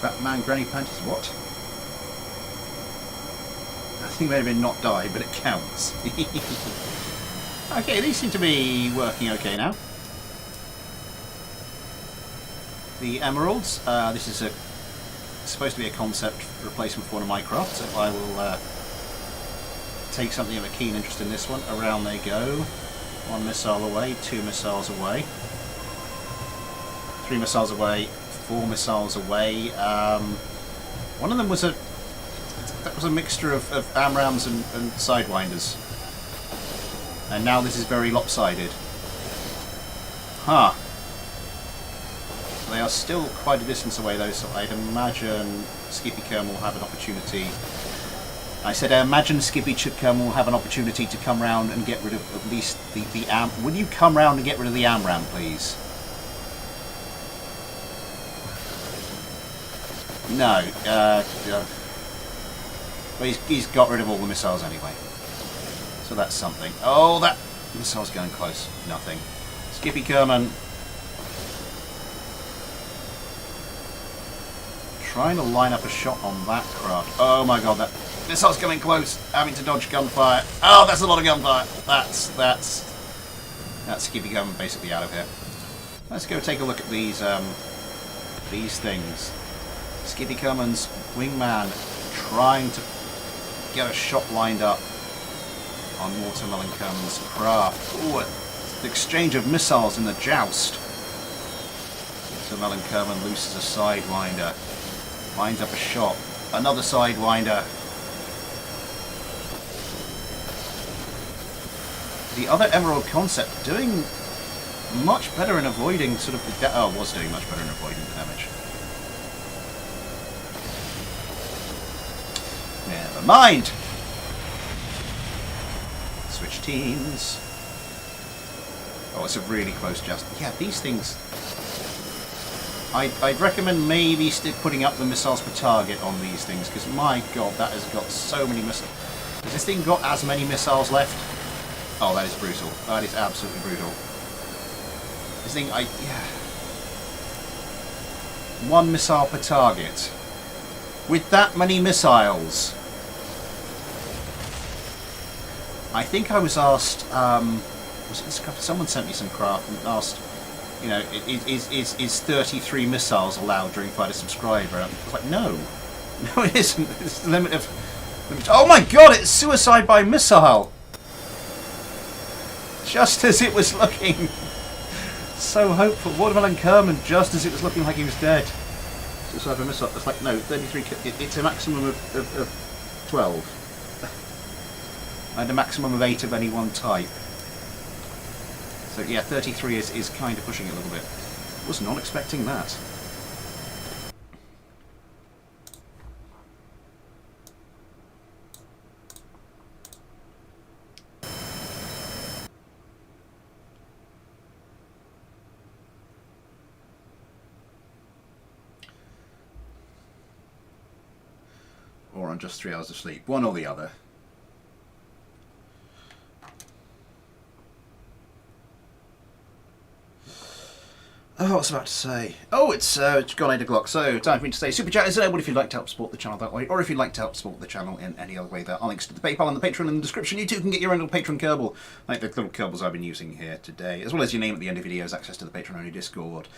Batman Granny Panties, what? I think may have been not die, but it counts. Okay, these seem to be working okay now. The emeralds, this is supposed to be a concept replacement for one of my crafts, so I will take something of a keen interest in this one. Around they go. 1 missile away, 2 missiles away, 3 missiles away, 4 missiles away. One of them was a mixture of AMRAAMs and Sidewinders, and now this is very lopsided. Huh. They are still quite a distance away though, so I'd imagine Skippy Kerm will have an opportunity. I said I imagine Skippy Kerm will have an opportunity to come round and get rid of at least the AM. Will you come round and get rid of the AMRAAM, please? No, but he's got rid of all the missiles anyway, so that's something. Oh, that missile's going close. Nothing. Skippy Kerman trying to line up a shot on that craft. Oh my god, that missile's coming close. Having to dodge gunfire. Oh, that's a lot of gunfire. That's Skippy Kerman basically out of here. Let's go take a look at these things. Skippy Kerman's wingman trying to get a shot lined up on Watermelon Kerman's craft. Ooh, the exchange of missiles in the joust. Watermelon Kerman looses a Sidewinder. Lines up a shot. Another Sidewinder. The other Emerald concept doing much better in avoiding sort of the was doing much better in avoiding the damage. Never mind. Switch teams. Oh, it's a really close just. Yeah, these things. I'd recommend maybe putting up the missiles per target on these things, because my god, that has got so many missiles. Has this thing got as many missiles left? Oh, that is brutal. That is absolutely brutal. This thing, yeah. 1 missile per target. With that many missiles. I think I was asked, was it this craft? Someone sent me some craft and asked, you know, is 33 missiles allowed during Fighter Subscriber? And I was like, no. No, it isn't. It's the limit of... Oh my god, it's suicide by missile! Just as it was looking so hopeful. Watermelon Kerman, just as it was looking like he was dead. Suicide by missile. It's like, no, 33... It's a maximum of 12. And a maximum of 8 of any one type. So yeah, 33 is kind of pushing it a little bit. Was not expecting that. Or on just 3 hours of sleep. One or the other. Oh, what's I about to say? Oh, it's gone 8 o'clock, so time for me to say super chat is enabled if you'd like to help support the channel that way, or if you'd like to help support the channel in any other way. There are links to the PayPal and the Patreon in the description. You too can get your own little Patreon Kerbal, like the little Kerbals I've been using here today, as well as your name at the end of videos, access to the Patreon-only Discord,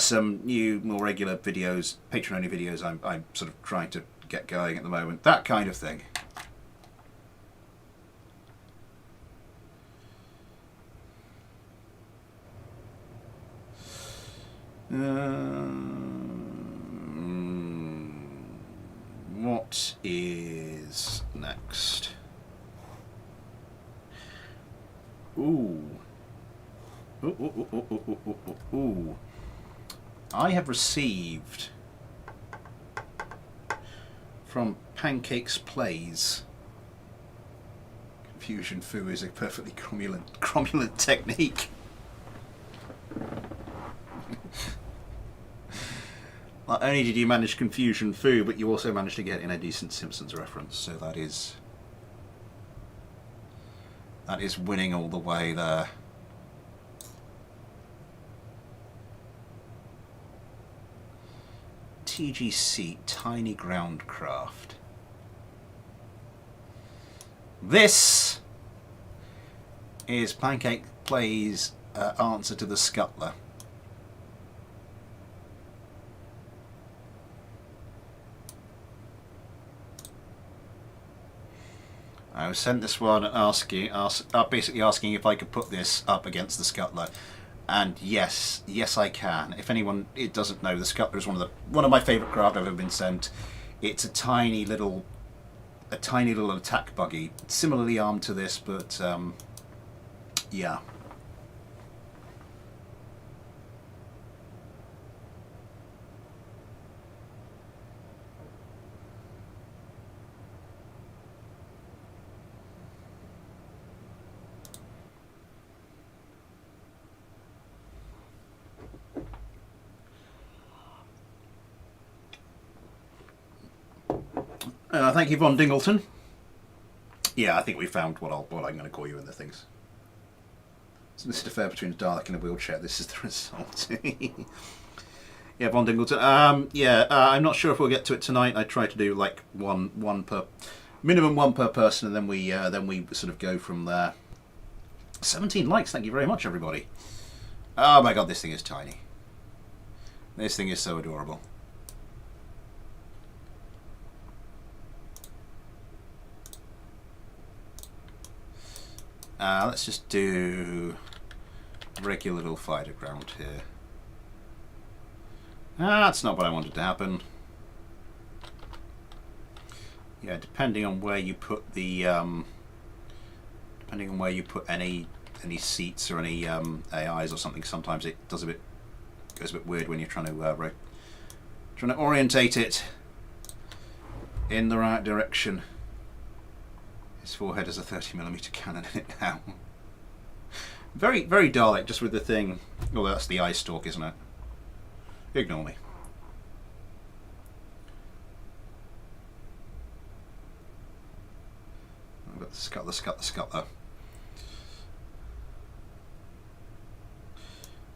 some new, more regular videos, Patreon-only videos I'm sort of trying to get going at the moment, that kind of thing. What is next? Ooh. Ooh. I have received from Pancakes Plays. Confusion foo is a perfectly cromulent technique. Not only did you manage Confusion foo, but you also managed to get in a decent Simpsons reference, so that is winning all the way there. TGC, Tiny Groundcraft. This is Pancake Play's answer to the Scuttler. I was sent this one basically asking if I could put this up against the Scuttler, and yes I can. If anyone doesn't know, the Scuttler is one of my favourite craft I've ever been sent. It's a tiny little attack buggy, similarly armed to this, but yeah. Thank you, Von Dingleton. Yeah, I think we found what I'm going to call you in the things. So this is the affair between a Dalek and a wheelchair. This is the result. Yeah, Von Dingleton. I'm not sure if we'll get to it tonight. I try to do like one per, minimum one per person, and then we sort of go from there. 17 likes. Thank you very much, everybody. Oh my God, this thing is tiny. This thing is so adorable. Let's just do regular little fighter ground here. That's not what I wanted to happen. Yeah, depending on where you put the, depending on where you put any seats or any AIs or something, sometimes it goes a bit weird when you're trying to orientate it in the right direction. His forehead has a 30mm cannon in it now. Very, very Dalek, just with the thing. Oh, that's the eye stalk, isn't it? Ignore me. I've got the Scuttler.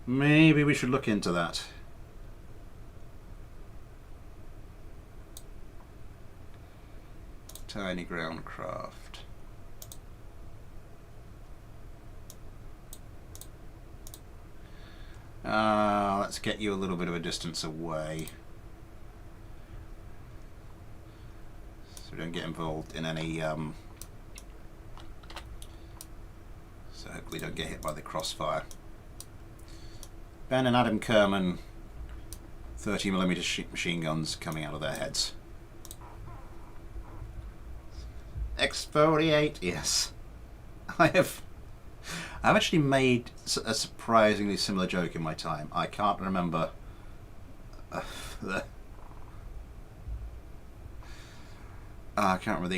Maybe we should look into that. Tiny Groundcraft. Let's get you a little bit of a distance away, so we don't get involved in any so hopefully don't get hit by the crossfire. Ben and Adam Kerman, 30mm machine guns coming out of their heads. Exfoliate, yes. I've actually made a surprisingly similar joke in my time. I can't remember I can't remember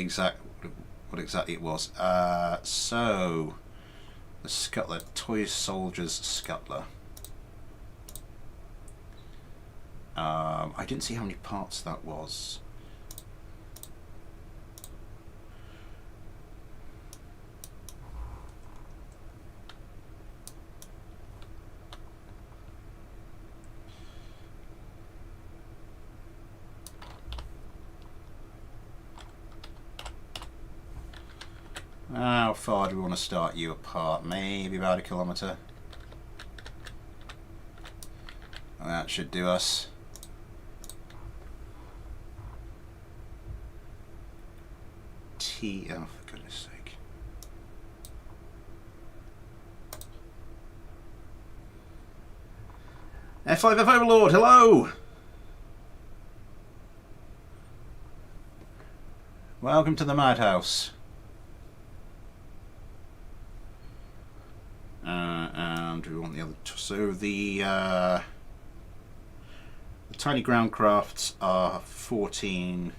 what exactly it was. So the Scuttler, Toy Soldiers Scuttler. I didn't see how many parts that was. How far do we want to start you apart? Maybe about 1 kilometre. That should do us. Oh, for goodness sake. F5F Overlord, hello! Welcome to the madhouse. And we want the other. So the tiny ground crafts are 14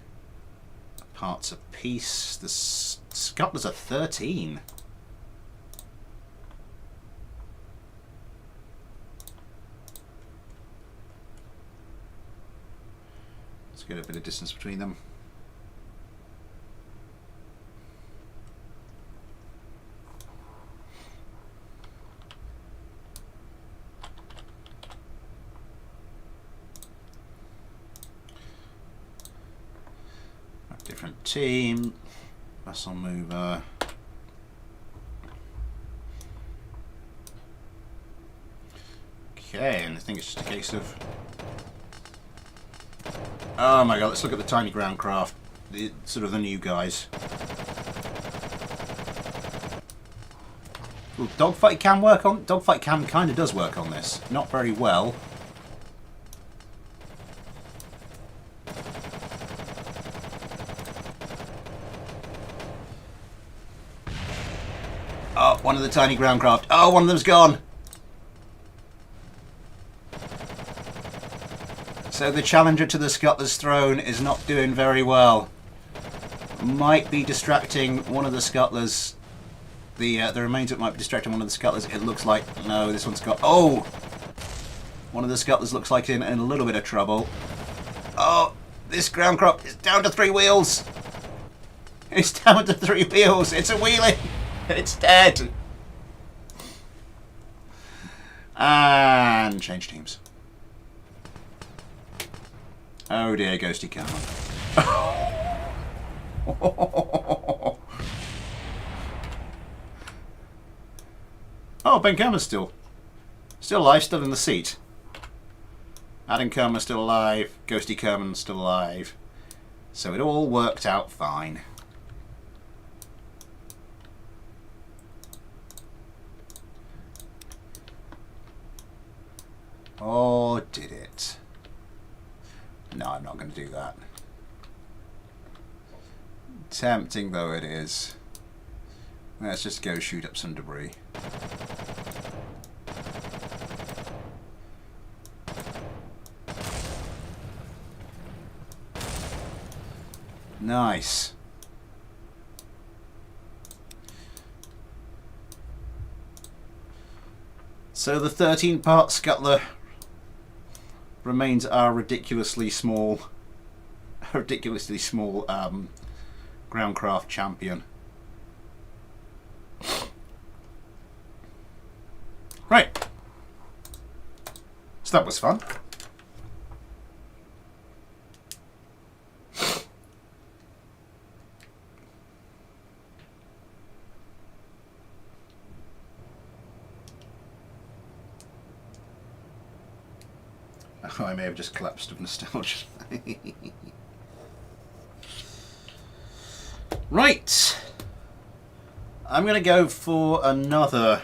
parts a piece. The scuttlers are 13. Let's get a bit of distance between them. Different team, vessel mover. Okay, and I think it's just a case of. Oh my god, let's look at the tiny ground craft, sort of the new guys. Ooh, dogfight cam work on. Dogfight cam kind of does work on this, not very well. Oh, one of the tiny ground craft. Oh, one of them's gone. So the challenger to the Scuttler's throne is not doing very well. Might be distracting one of the Scuttlers. The remains of it might be distracting one of the Scuttlers. It looks like no, this one's got. Oh, one of the Scuttlers looks like in a little bit of trouble. Oh, this ground craft is down to 3 wheels. It's down to 3 wheels. It's a wheelie. It's dead. And change teams. Oh dear, Ghosty Cameron. Oh, Ben Cameron's still alive, still in the seat. Adam Kerman's still alive. Ghosty Kerman's still alive. So it all worked out fine. Oh, did it? No, I'm not going to do that. Tempting though it is. Let's just go shoot up some debris. Nice. So the 13-part Scuttler remains our ridiculously small groundcraft champion. Right. So that was fun. Oh, I may have just collapsed of nostalgia. Right. I'm going to go for another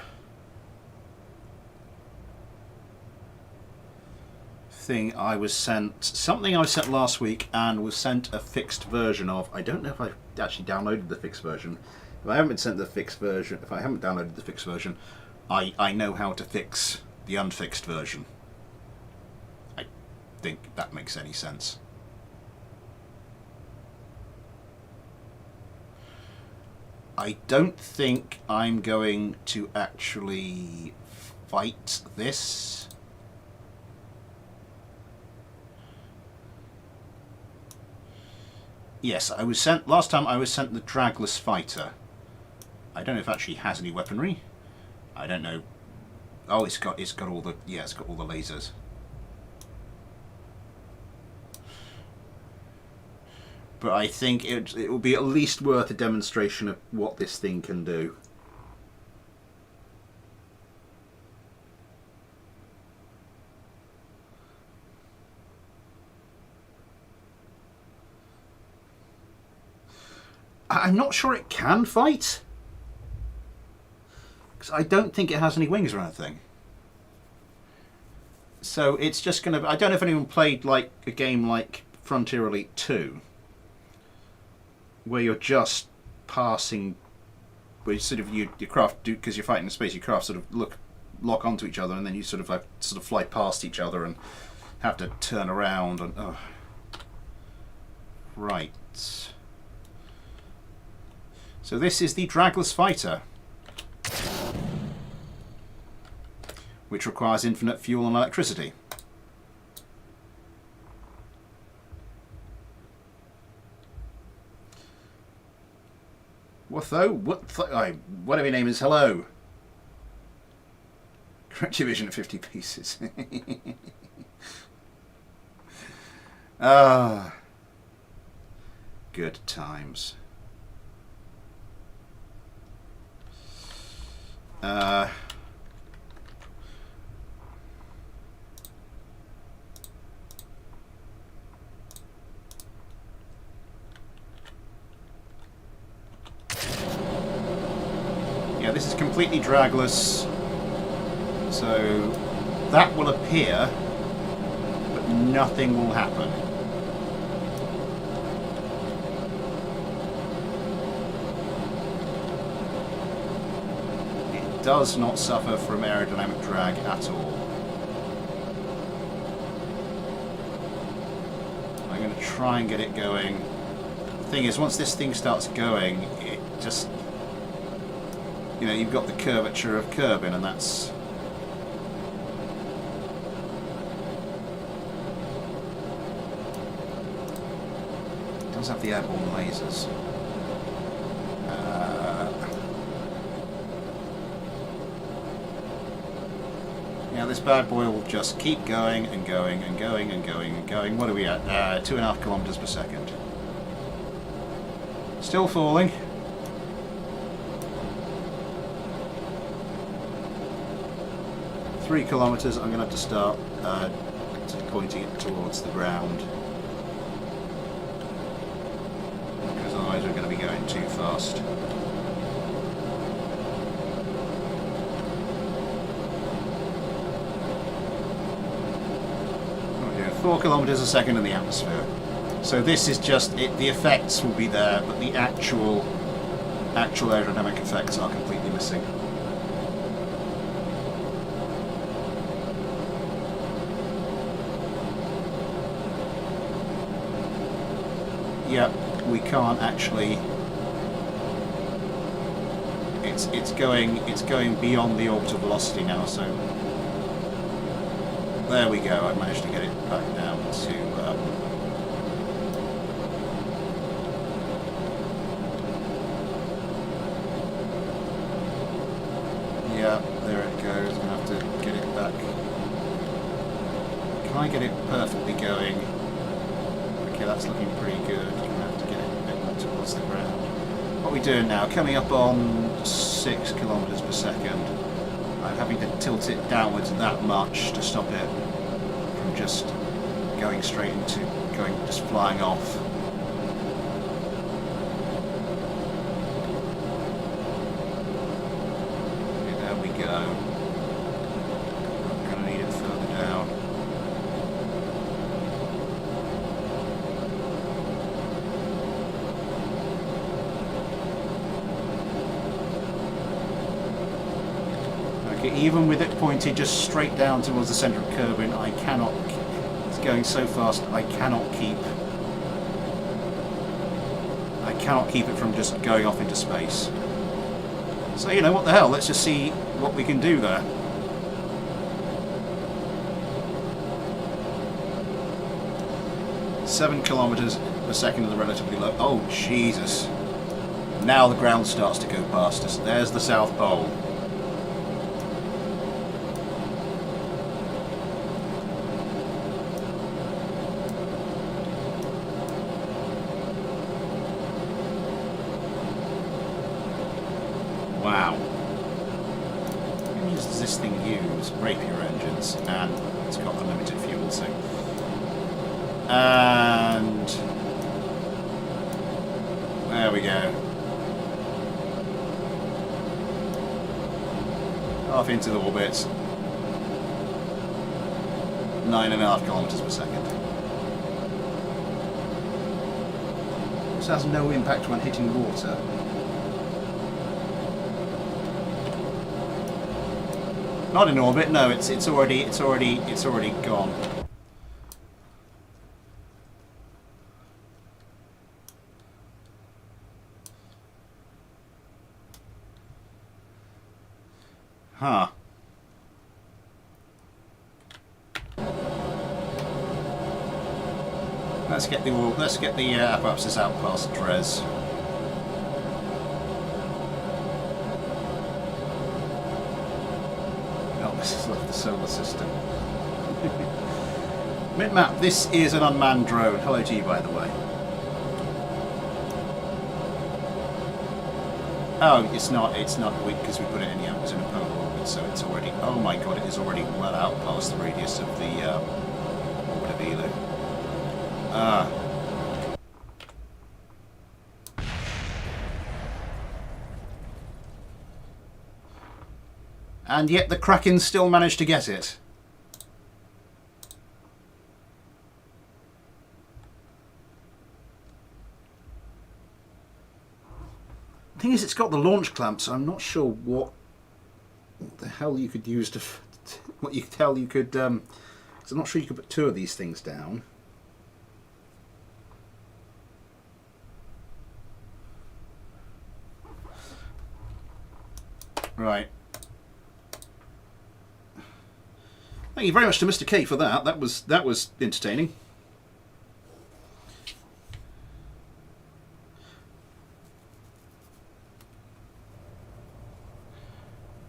thing I was sent. Something I was sent last week and was sent a fixed version of. I don't know if I've actually downloaded the fixed version. If I haven't been sent the fixed version, if I haven't downloaded the fixed version, I know how to fix the unfixed version. I think that makes any sense. I don't think I'm going to actually fight this. Yes, I was sent last time. I was sent the Dragless fighter. I don't know if it actually has any weaponry. I don't know. Oh, it's got all the it's got all the lasers. but I think it will be at least worth a demonstration of what this thing can do. I'm not sure it can fight, because I don't think it has any wings or anything. So it's just going to... I don't know if anyone played like a game like Frontier Elite 2, where you're just passing, where you sort of your craft, because you're fighting in space, your craft sort of lock onto each other, and then you sort of fly past each other and have to turn around and right. So this is the Dragless fighter, which requires infinite fuel and electricity. What though? Whatever your name is, hello. Correct your vision at 50 pieces. Ah, good times. Yeah, this is completely dragless, so that will appear, but nothing will happen. It does not suffer from aerodynamic drag at all. I'm going to try and get it going. The thing is, once this thing starts going, it just... You know, you've got the curvature of Kerbin, and that's... It does have the airborne lasers. Yeah, this bad boy will just keep going and going and going and going and going. What are we at? 2.5 kilometers per second. Still falling. Three kilometers, I'm going to have to start pointing it towards the ground, because otherwise we're going to be going too fast. Oh yeah, 4 kilometers a second in the atmosphere. So this is just it. The effects will be there, but the actual aerodynamic effects are completely missing. Yep, we can't actually. It's going beyond the orbital velocity now. So there we go. I managed to get it back down to. Yeah, there it goes. I'm gonna have to get it back. Can I get it perfectly going? Okay, that's looking pretty good. Gonna have to get it a bit more towards the ground. What are we doing now? Coming up on 6 kilometers per second. I'm having to tilt it downwards that much to stop it from just going straight into just flying off. Okay, there we go. I'm gonna need it further down. Even with it pointed just straight down towards the centre of Kerbin, I cannot. It's going so fast. I cannot keep it from just going off into space. So you know what the hell? Let's just see what we can do there. Seven kilometers per second is relatively low. Oh Jesus! Now the ground starts to go past us. There's the South Pole. engines does this thing use? Rapier engines, and it's got unlimited fuel, so. And there we go. Off into the orbit. 9.5 kilometers per second. This has no impact when hitting water. Not in orbit. No, it's already gone. Huh. Let's get the apoapsis out past Dres. Oh, this has left the solar system. Mid-map, this is an unmanned drone. Hello to you, by the way. Oh, it's not because we put it in the was in a polar orbit, so it's already. Oh my god, it is already well out past the radius of the orbit of Elu. And yet the Kraken still managed to get it. The thing is, it's got the launch clamp, so I'm not sure what the hell you could use to. What you could tell you could. 'Cause I'm not sure you could put two of these things down. Right. Thank you very much to Mr. K for that. That was entertaining.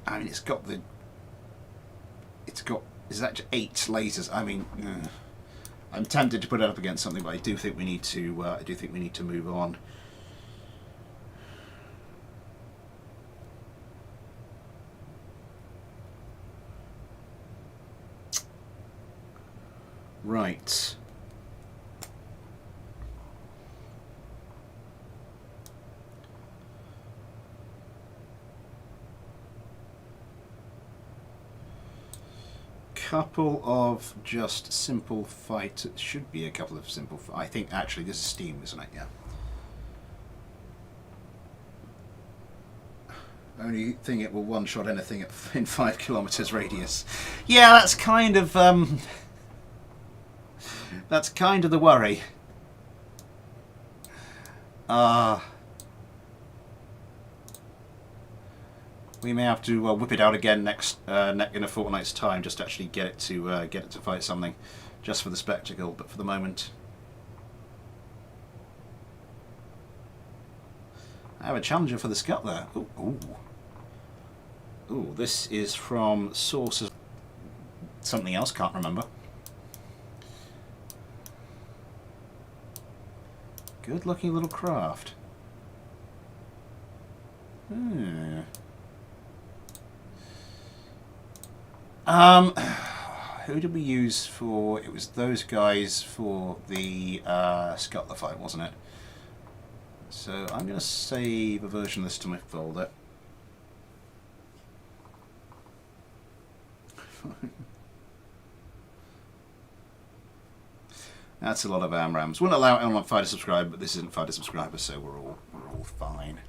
I mean, it's got is that 8 lasers? I mean, I'm tempted to put it up against something, but I do think we need to move on. Right. Couple of just simple fight. It should be a couple of simple. I think actually this is steam, isn't it? Yeah. Only thing it will one-shot anything in 5 kilometers radius. Yeah, that's kind of the worry. We may have to whip it out again in a fortnight's time, just to actually get it to fight something, just for the spectacle. But for the moment, I have a challenger for the Scud there. Ooh, ooh, ooh! This is from sources. Something else, can't remember. Good-looking little craft. Hmm. Who did we use for? It was those guys for the Scuttler fight, wasn't it? So I'm going to save a version of this to my folder. That's a lot of AMRAMs. Wouldn't allow anyone to fight a subscriber, but this isn't fight a subscriber, so we're all fine.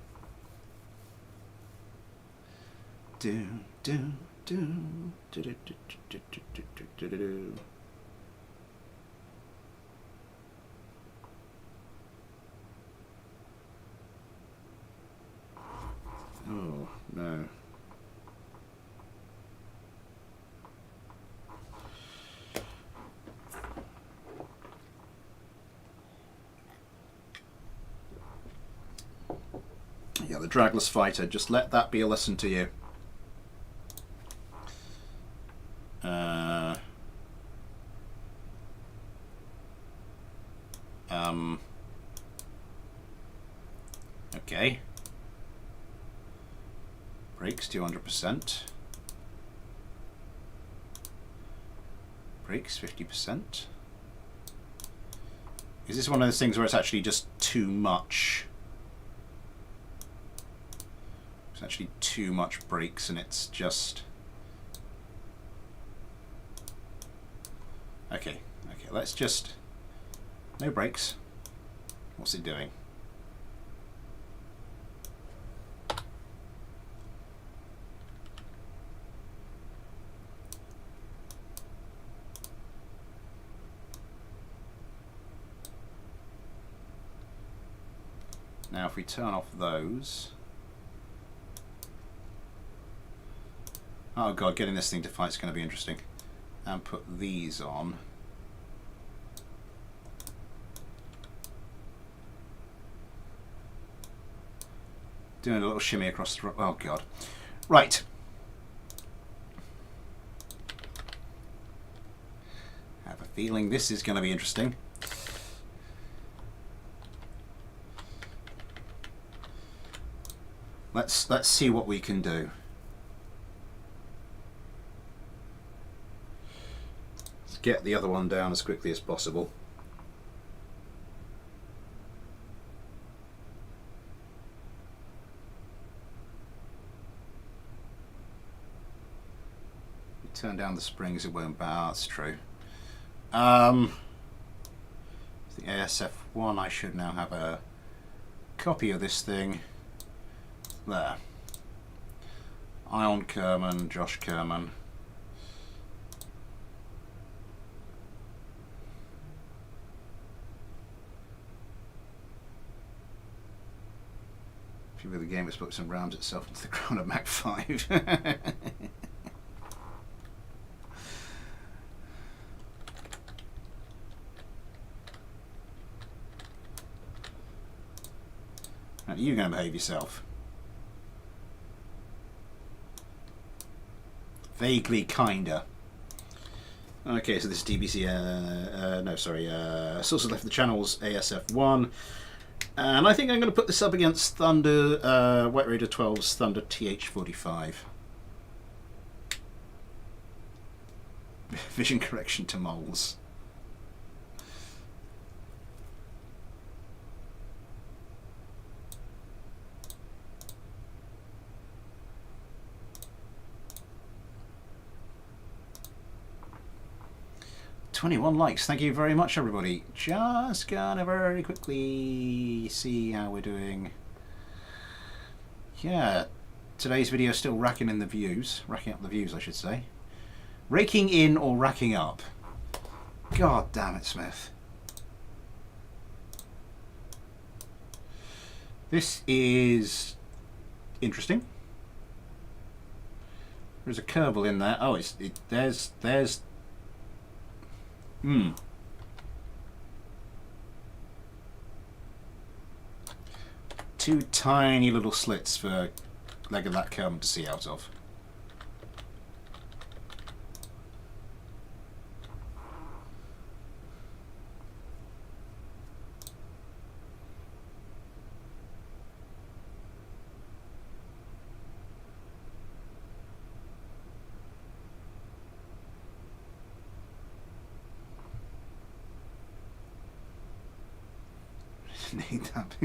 Do do do do do do do do do do do. Oh no. Yeah, the Dragless fighter. Just let that be a lesson to you. Okay. Brakes 200%. Brakes 50%. Is this one of those things where it's actually just too much? It's actually too much brakes and it's just... Okay, let's just... No brakes. What's it doing? Now if we turn off those... Oh god, getting this thing to fight is going to be interesting. And put these on. Doing a little shimmy across the... Oh god. Right. I have a feeling this is going to be interesting. Let's see what we can do. Let's get the other one down as quickly as possible. You turn down the springs, it won't bow. That's true. The ASF1, I should now have a copy of this thing. There. Ion Kerman, Josh Kerman. If you were the game, it's books and rams itself into the ground of Mach 5. Now, you're going to behave yourself. Vaguely, kinda. Okay, so this is DBC, Sources left the channels ASF1. And I think I'm going to put this up against Thunder, White Raider 12's Thunder TH45. Vision correction to moles. $21 likes. Thank you very much, everybody. Just gonna very quickly see how we're doing. Yeah, today's video is still racking in the views. Racking up the views, I should say. Raking in or racking up? God damn it, Smith. This is interesting. There's a Kerbal in there. Oh, there's. Two tiny little slits for leg of that Kerbal to see out of. Need that.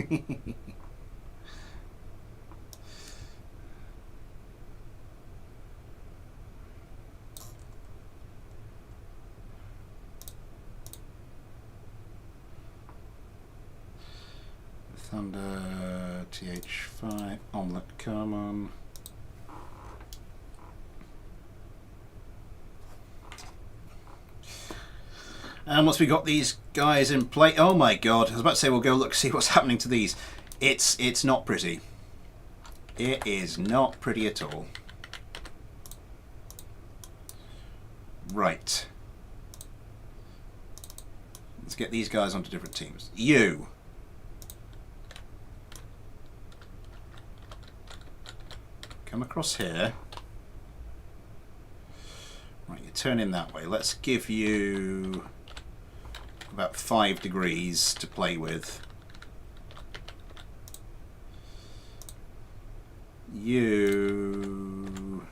Thunder TH5 Omelette Kerman. And once we got these guys in play, oh my god, I was about to say we'll go look, see what's happening to these. It's not pretty. It is not pretty at all. Right. Let's get these guys onto different teams. You. Come across here. Right, you turn in that way. Let's give you about 5 degrees to play with. You...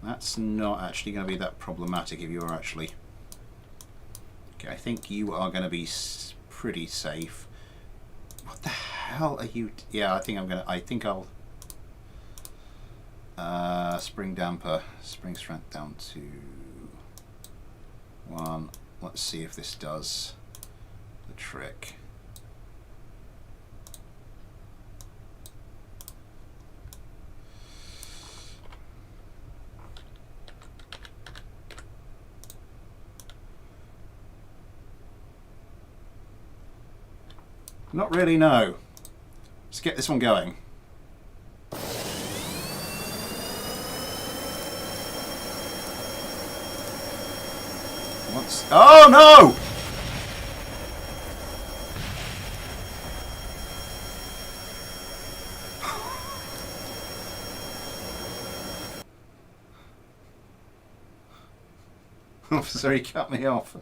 That's not actually going to be that problematic if you're actually Okay, I think you are going to be pretty safe. What the hell are you? Yeah, I think I'm gonna. I think I'll. Spring damper, spring strength down to 1. Let's see if this does the trick. Not really, no. Let's get this one going. Oh no! Officer, he cut me off.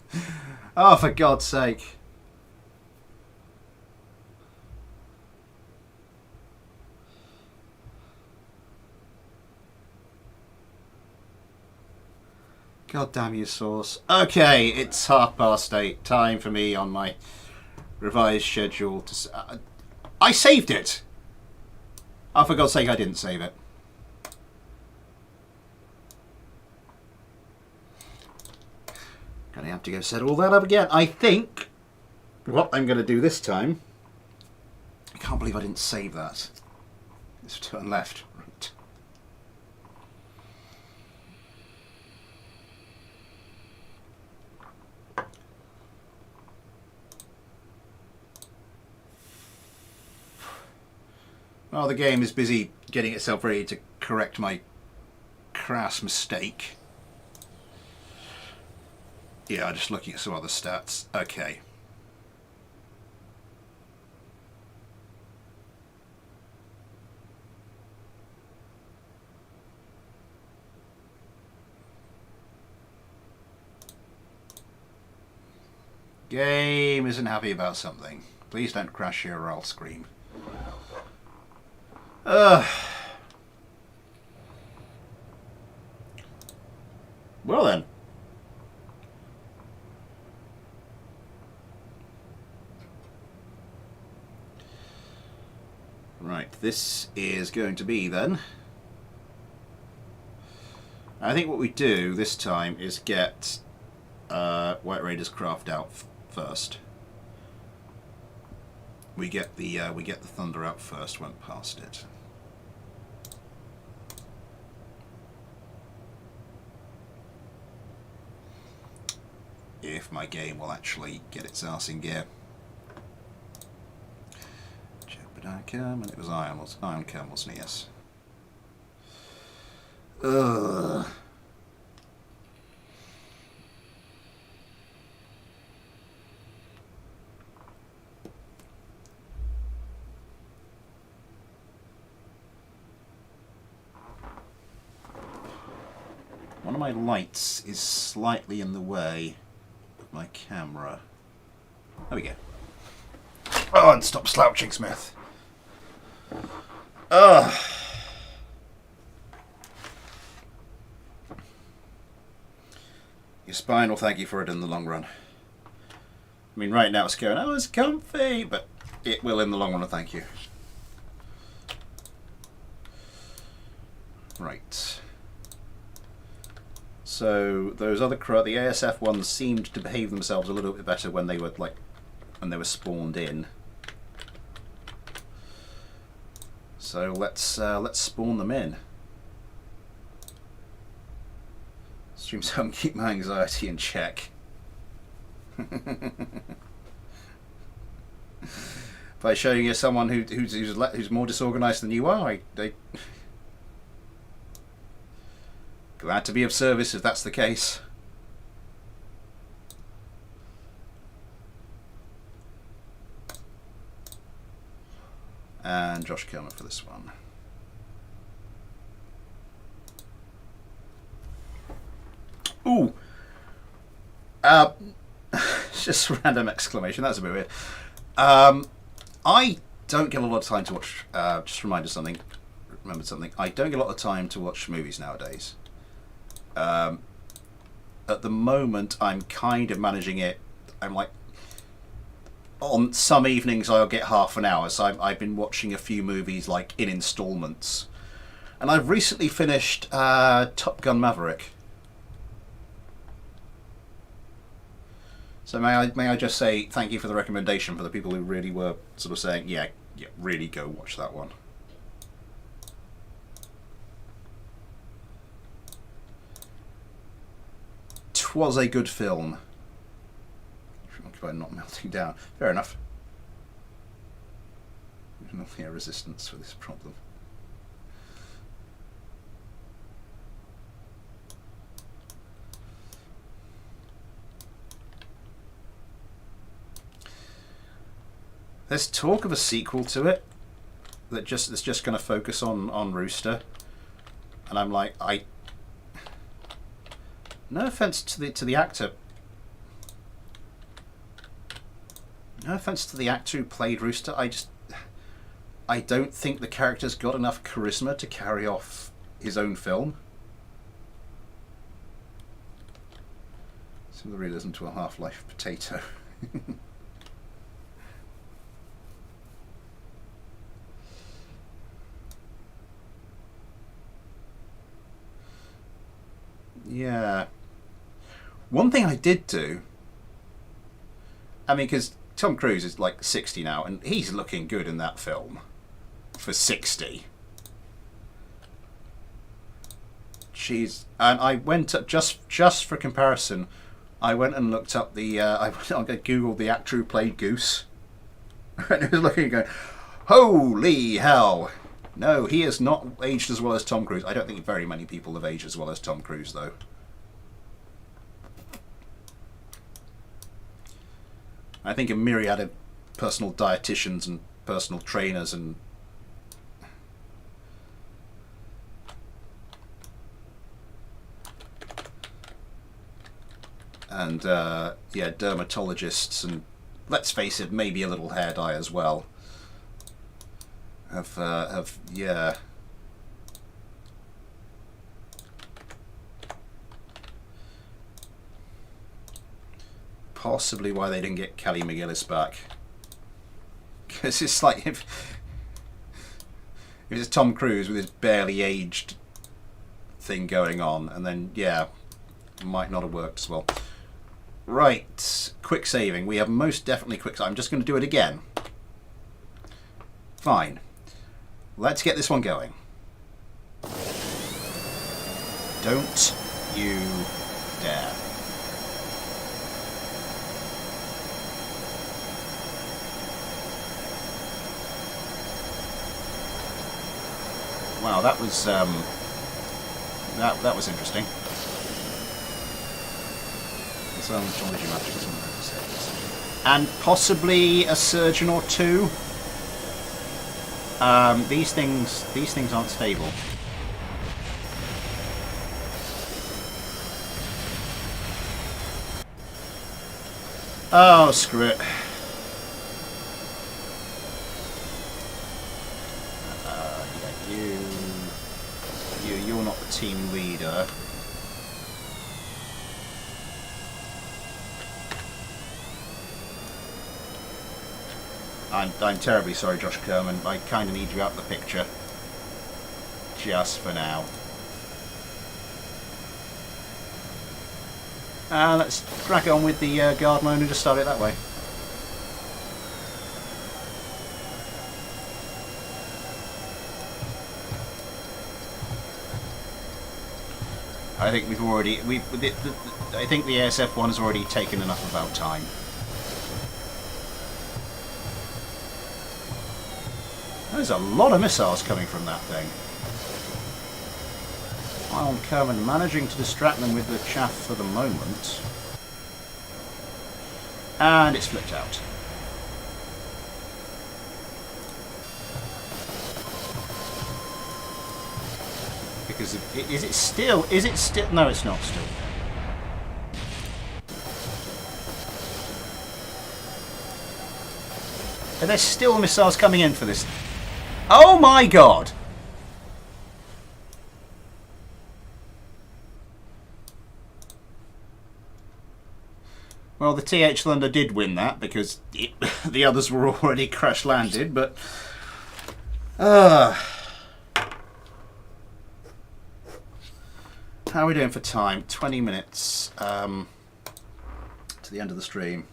Oh, for God's sake. God damn you, Source. Okay, it's 8:30. Time for me on my revised schedule to... I saved it! Oh, for God's sake, I didn't save it. Gonna have to go set all that up again. I think what I'm going to do this time... I can't believe I didn't save that. Let's turn left. Right. Well, the game is busy getting itself ready to correct my crass mistake. Yeah, just looking at some other stats. Okay. Game isn't happy about something. Please don't crash here or I'll scream. Well then. Right, this is going to be then. I think what we do this time is get White Raiders craft out first. We get the Thunder out first. Went past it. If my game will actually get its arse in gear. And it was Iron Cam, wasn't it? Yes. Ugh. One of my lights is slightly in the way of my camera. There we go. Oh, and stop slouching, Smith. Ugh. Your spine will thank you for it in the long run. I mean, right now it's going, oh, it's comfy, but it will in the long run, thank you. Right. So those other the ASF ones seemed to behave themselves a little bit better when they were when they were spawned in. So let's spawn them in. Stream so I can keep my anxiety in check. By showing you someone who's more disorganized than you are, glad to be of service if that's the case. And Josh Kilmer for this one. Ooh! Just a random exclamation, that's a bit weird. I don't get a lot of time to watch, just remembered something, I don't get a lot of time to watch movies nowadays. At the moment I'm kind of managing it. I'm like, on some evenings I'll get half an hour, so I've been watching a few movies like in installments. And I've recently finished Top Gun Maverick. So may I just say thank you for the recommendation for the people who really were sort of saying, yeah, really go watch that one. Was a good film. By not melting down. Fair enough. There's no resistance for this problem. There's talk of a sequel to it that's just going to focus on Rooster, and I'm like, no offense to the actor. No offense to the actor who played Rooster. I don't think the character's got enough charisma to carry off his own film. Similar realism to a Half-Life potato. Yeah. One thing I did do, I mean, because Tom Cruise is like 60 now, and he's looking good in that film for 60. And I went up just for comparison. I went and looked up the. I googled the actor who played Goose, and it was looking and going, holy hell! No, he has not aged as well as Tom Cruise. I don't think very many people have aged as well as Tom Cruise, though. I think a myriad of personal dietitians and personal trainers and yeah, dermatologists and, let's face it, maybe a little hair dye as well. Yeah. Possibly why they didn't get Kelly McGillis back. Because it's like if it's Tom Cruise with his barely aged thing going on, and then yeah, might not have worked as well. Right, quick saving. We have most definitely quick. I'm just going to do it again. Fine. Let's get this one going. Don't you dare. Wow, that was that was interesting. And possibly a surgeon or two. These things aren't stable. Oh, screw it. You're not the team leader. I'm terribly sorry, Josh Kerman. I kind of need you out of the picture. Just for now. Let's crack on with the guard mode and just start it that way. I think we've already... I think the ASF one has already taken enough of our time. There's a lot of missiles coming from that thing. While Kerman managing to distract them with the chaff for the moment. And it's flipped out. Because is it still? No, it's not still. Are there still missiles coming in for this? Oh my god! Well, the TH Thunder did win that because the others were already crash landed, but how are we doing for time? 20 minutes to the end of the stream.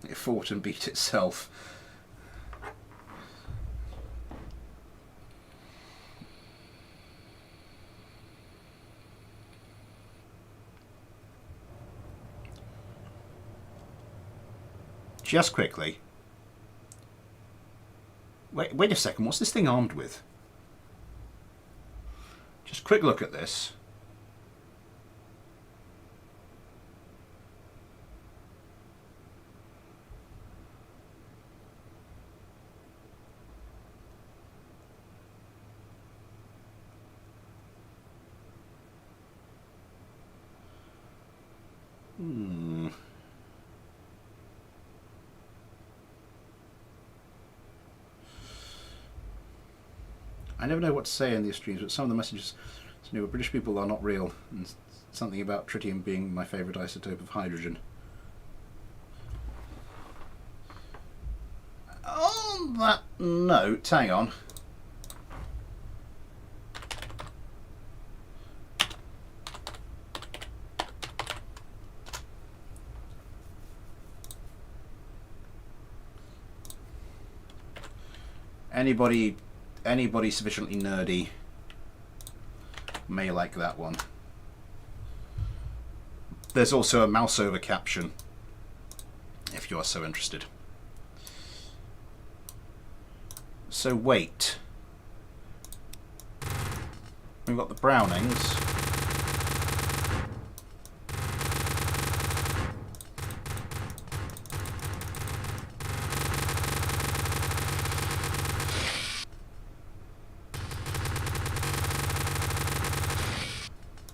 It fought and beat itself. Just quickly. Wait a second, what's this thing armed with? Just a quick look at this. I never know what to say in these streams, but some of the messages, British people are not real, and something about tritium being my favourite isotope of hydrogen. On that note, hang on. Anybody sufficiently nerdy may like that one. There's also a mouse over caption if you are so interested. So wait. We've got the Brownings.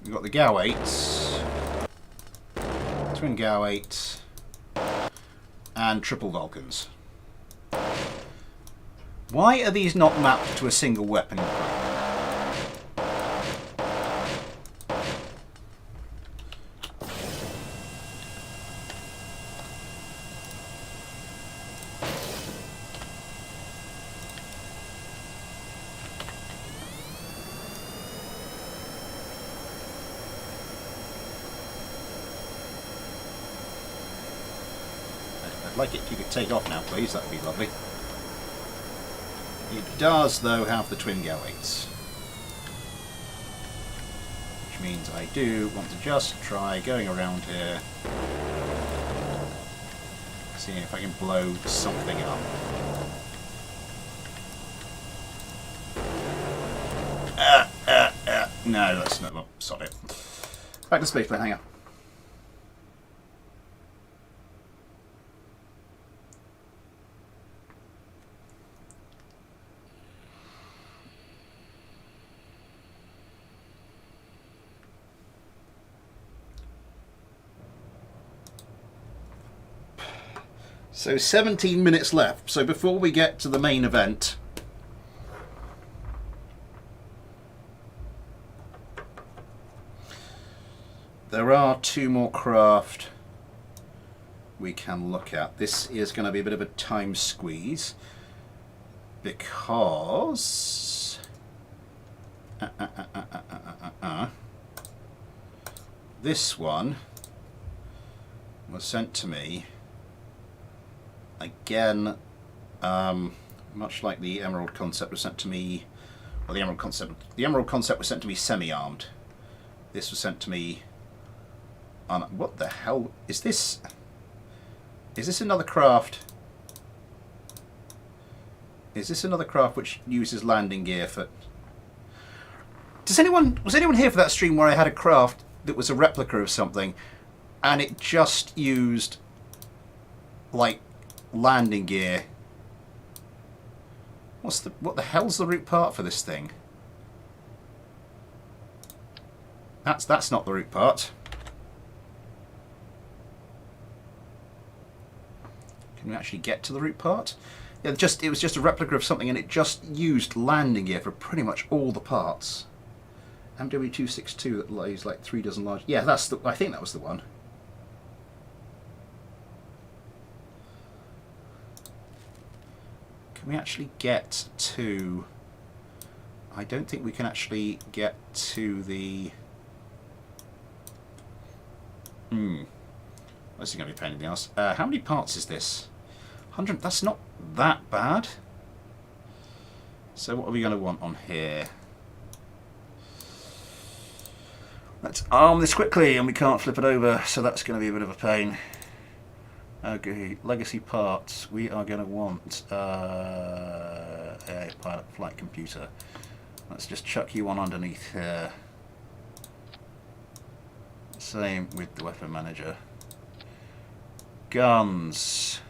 We've got the GAU 8s, twin GAU 8s, and triple Vulcans. Why are these not mapped to a single weapon group? I'd like it if you could take off now, please. That would be lovely. It does, though, have the twin GAU 8s. Which means I do want to just try going around here, seeing if I can blow something up. No, that's not. Well, sod it. Back to spaceplane, hang on. So 17 minutes left. So before we get to the main event, there are two more craft we can look at. This is going to be a bit of a time squeeze because this one was sent to me again, much like the Emerald concept was sent to me. Well, the Emerald concept was sent to me semi-armed. This was sent to me on. What the hell is this? Is this another craft? Is this another craft which uses landing gear for? Was anyone here for that stream where I had a craft that was a replica of something, and it just used like landing gear? What the hell's the root part for this thing? That's not the root part. Can we actually get to the root part? Yeah, it was just a replica of something, and it just used landing gear for pretty much all the parts. MW262 that lays like 3 dozen large. Yeah, that's the. I think that was the one. Can we actually get to? I don't think we can actually get to the. This is going to be a pain in the ass. How many parts is this? 100. That's not that bad. So what are we going to want on here? Let's arm this quickly, and we can't flip it over, so that's going to be a bit of a pain. Okay, legacy parts. We are going to want a pilot flight computer. Let's just chuck you on underneath here. Same with the weapon manager. Guns.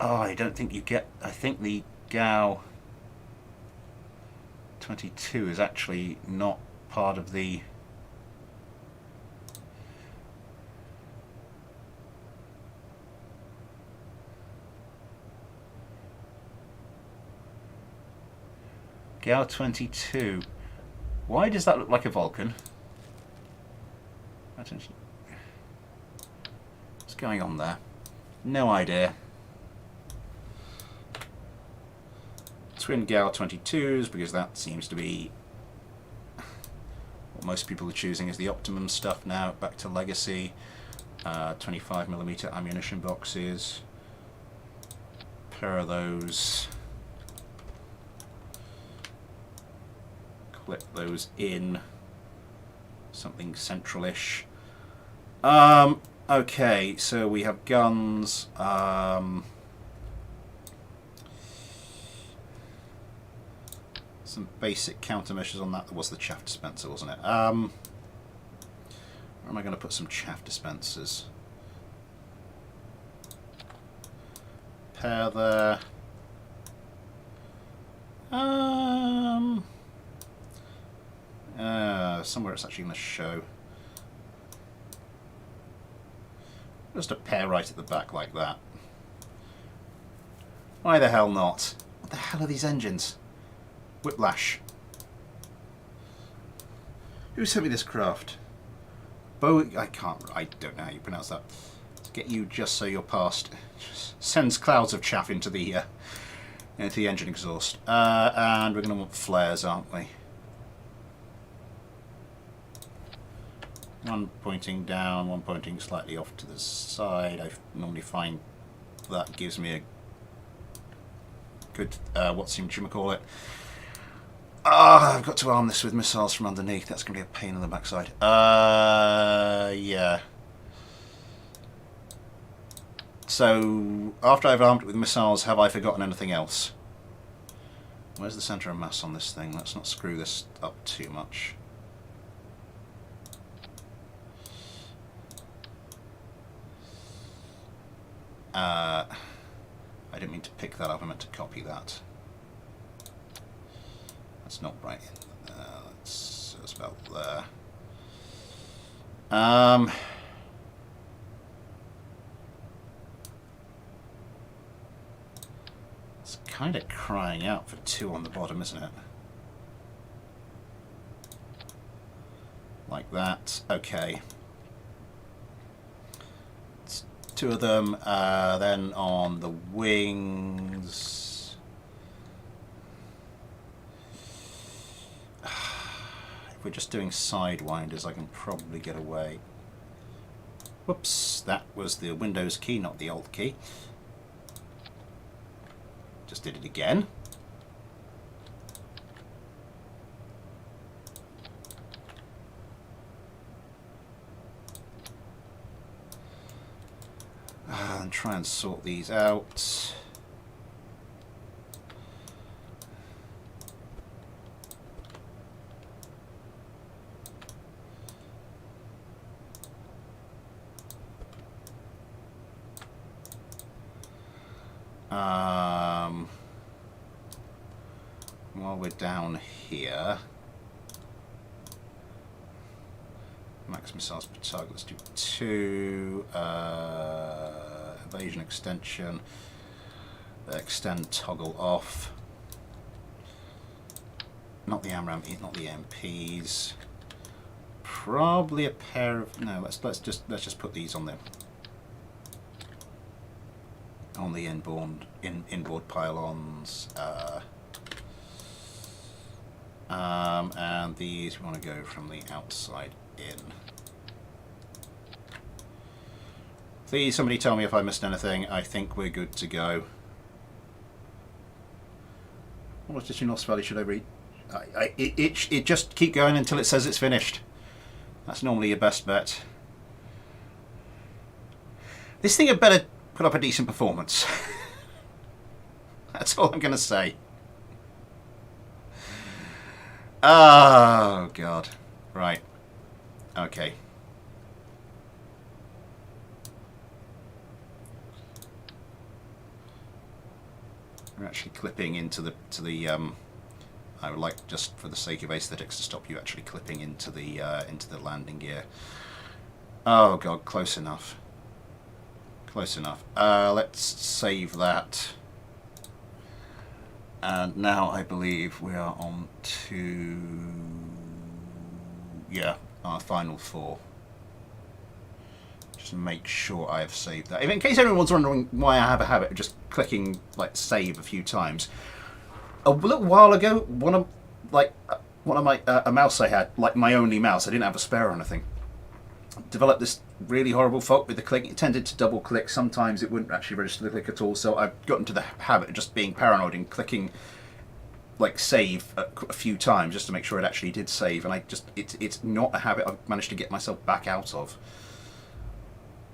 Oh, I don't think you get. I think the GAU 22 is actually not part of the. GAU 22. Why does that look like a Vulcan? Attention. What's going on there? No idea. Twin GAU 22s, because that seems to be what most people are choosing as the optimum stuff now. Back to legacy. 25mm ammunition boxes. Pair of those. Clip those in. Something central-ish. Okay, so we have guns. Some basic countermeasures on that. There was the chaff dispenser, wasn't it? Where am I going to put some chaff dispensers? Pair there. Somewhere it's actually going to show. Just a pair right at the back like that. Why the hell not? What the hell are these engines? Whiplash. Who sent me this craft? I don't know how you pronounce that. Let's get you just so you're past. Just sends clouds of chaff into the engine exhaust. And we're going to want flares, aren't we? One pointing down, one pointing slightly off to the side. I normally find that gives me a good, whatchamacallit. I've got to arm this with missiles from underneath. That's going to be a pain in the backside. Yeah. So, after I've armed it with missiles, have I forgotten anything else? Where's the centre of mass on this thing? Let's not screw this up too much. I didn't mean to pick that up, I meant to copy that. That's not right. That's about there. It's kind of crying out for 2 on the bottom, isn't it? Like that. Okay. 2 of them, then on the wings. If we're just doing sidewinders, I can probably get away. Whoops, that was the Windows key, not the Alt key. Just did it again. And try and sort these out. While we're down here, max 6 missiles per target. Let's do 2. Evasion extension. Extend toggle off. Not the AMRAM, not the MPs. Probably a pair of let's just put these on there. On the inboard pylons. And these we want to go from the outside in. Please, somebody tell me if I missed anything. I think we're good to go. What was this in North Valley? Should I read? It just keep going until it says it's finished. That's normally your best bet. This thing had better put up a decent performance. That's all I'm going to say. Oh, God. Right. Okay. We're actually clipping into the I would like, just for the sake of aesthetics, to stop you actually clipping into the landing gear. Oh God, close enough. Close enough. Let's save that. And now I believe we are on to, yeah, our final 4. Just make sure I have saved that. If, in case anyone's wondering why I have a habit of just clicking like save a few times. A little while ago, one of my a mouse I had, like my only mouse, I didn't have a spare or anything, developed this really horrible fault with the click. It tended to double click. Sometimes it wouldn't actually register the click at all. So I've gotten to the habit of just being paranoid and clicking like save a few times just to make sure it actually did save. And it's not a habit I've managed to get myself back out of.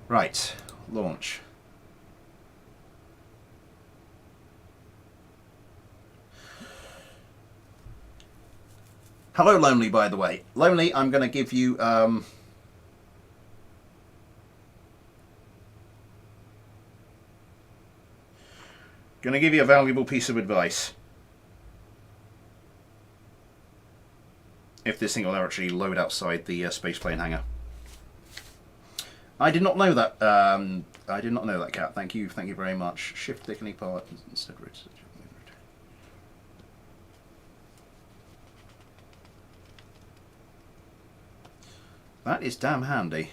Right, launch. Hello, Lonely, by the way. Lonely, I'm going to give you... going to give you a valuable piece of advice. If this thing will actually load outside the spaceplane hangar. I did not know that. I did not know that, Cat. Thank you very much. Shift thickening part instead. That is damn handy.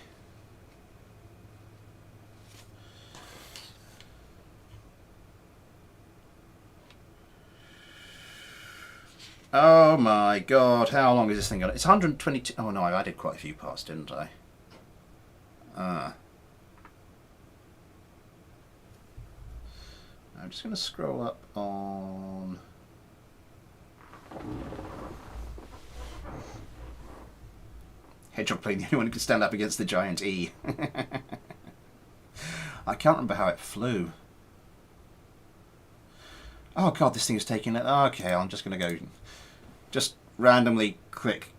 Oh my God, how long is this thing going? It's 122. Oh no, I added quite a few parts, didn't I? I'm just going to scroll up on... Hedgehog plane, the only one who can stand up against the giant E. I can't remember how it flew. Oh God, this thing is taking it. Okay, I'm just going to go... Just randomly click,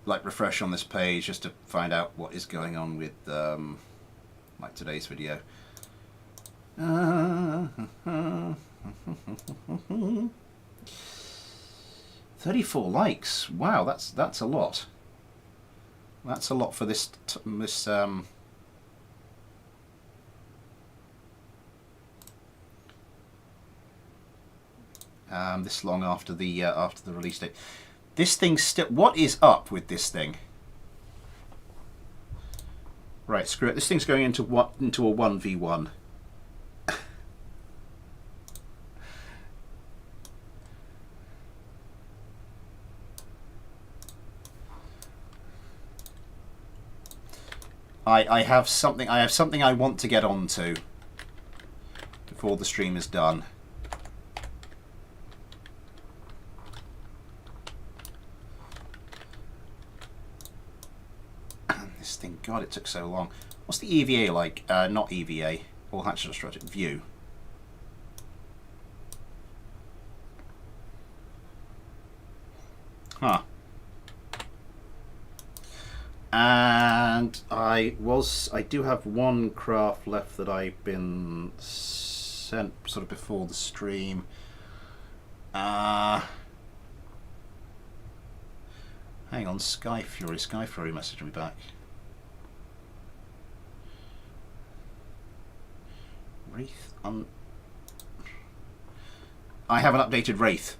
like, refresh on this page just to find out what is going on with, like, today's video. 34 likes. Wow, that's a lot. That's a lot for this this long after the release date. This thing still. What is up with this thing? Right, screw it. This thing's going into a 1v1. I have something I want to get onto before the stream is done. And this thing, God, it took so long. What's the EVA like? Not EVA, all hatch destructive view. Huh. And I do have one craft left that I've been sent sort of before the stream. Hang on, Sky Fury messaged me back. Wraith. I have an updated Wraith.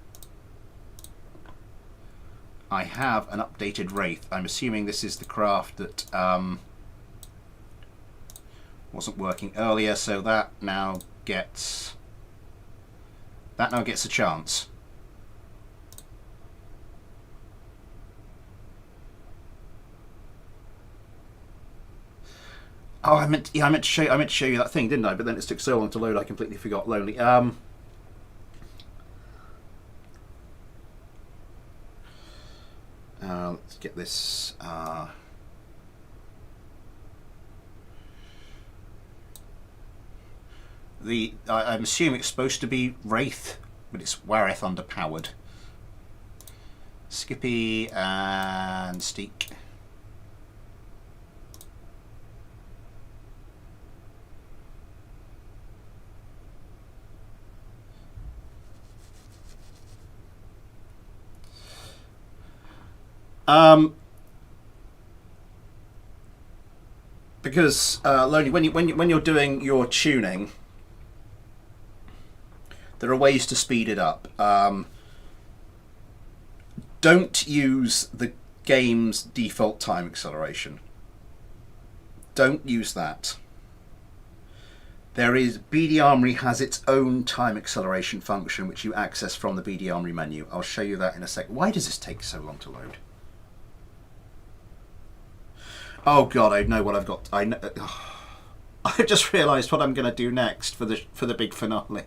I have an updated Wraith. I'm assuming this is the craft that wasn't working earlier, so that now gets a chance. Oh, I meant to show you that thing, didn't I? But then it took so long to load, I completely forgot. Lonely. Let's get this. I'm assuming it's supposed to be Wraith, but it's Wareth underpowered. Skippy and Steak. Because Lonely, when you're doing your tuning, there are ways to speed it up. Don't use the game's default time acceleration. Don't use that. BD Armory has its own time acceleration function, which you access from the BD Armory menu. I'll show you that in a sec. Why does this take so long to load? Oh god, I know what I've got. I know. I've just realised what I'm going to do next for the big finale.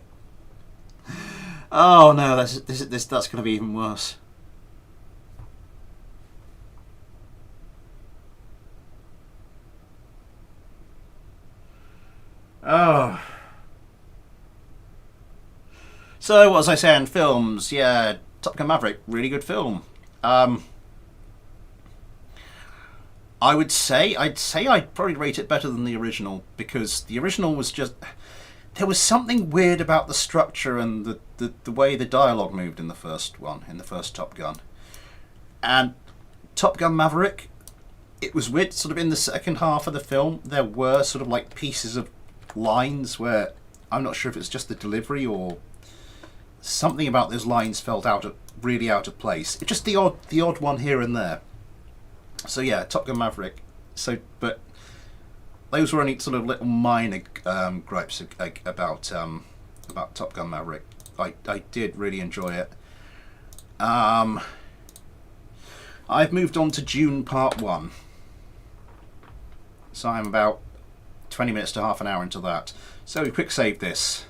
Oh no, that's going to be even worse. Oh. So what was I saying? Films, yeah. Top Gun Maverick, really good film. I'd say I'd probably rate it better than the original, because the original was just, there was something weird about the structure and the way the dialogue moved in the first Top Gun. And Top Gun Maverick, it was weird, sort of in the second half of the film, there were sort of like pieces of lines where I'm not sure if it's just the delivery or something about those lines felt really out of place. It's just the odd one here and there. So yeah, Top Gun Maverick. So, but those were only sort of little minor gripes about Top Gun Maverick. I did really enjoy it. I've moved on to Dune Part 1. So I'm about 20 minutes to half an hour into that. So we quick save this.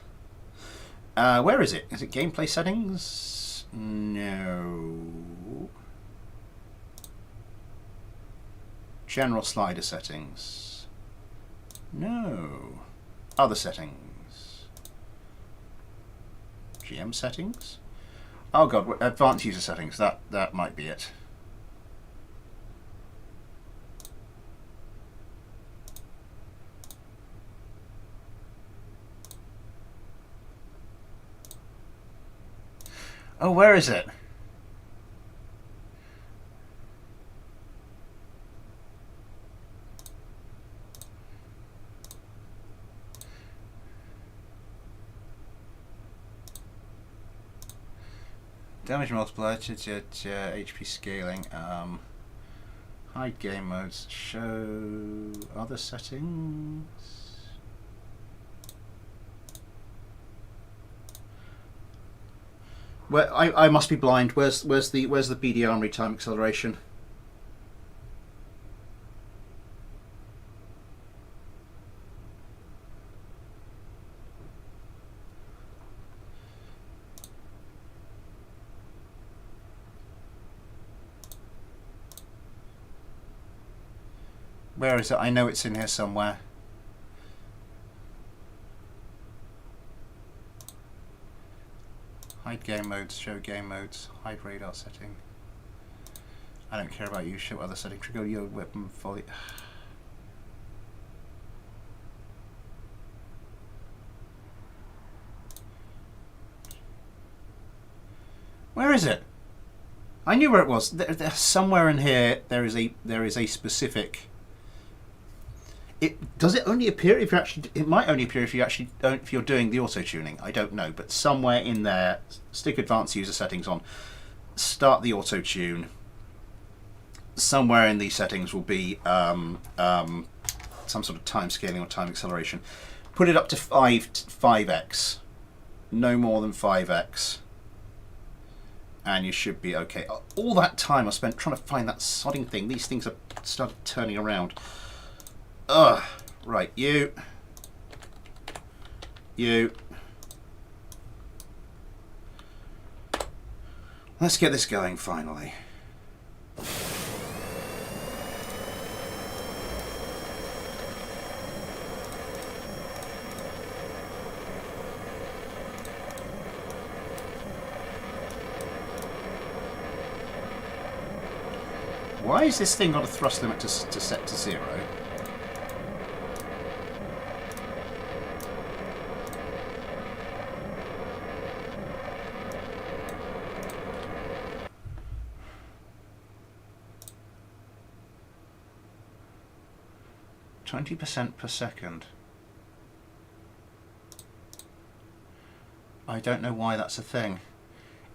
Where is it? Is it gameplay settings? No. General slider settings. No. Other settings. GM settings? Oh god, advanced user settings. That might be it. Oh, where is it? Damage multiplier, HP scaling, hide game modes, show other settings. Where I must be blind. Where's the BD Armory time acceleration? Where is it? I know it's in here somewhere. Hide game modes, show game modes, hide radar setting. I don't care about you, show other setting, trigger your weapon volley. Where is it? I knew where it was. Somewhere in here there is a specific. Does it only appear if you actually? It might only appear if you actually don't, if you're doing the auto tuning. I don't know, but somewhere in there, stick advanced user settings on, start the auto tune. Somewhere in these settings will be some sort of time scaling or time acceleration. Put it up to 5x, no more than 5x, and you should be okay. All that time I spent trying to find that sodding thing. These things have started turning around. Ugh. Right, you. Let's get this going finally. Why is this thing got a thrust limit to set to 0? %% per second. I don't know why that's a thing.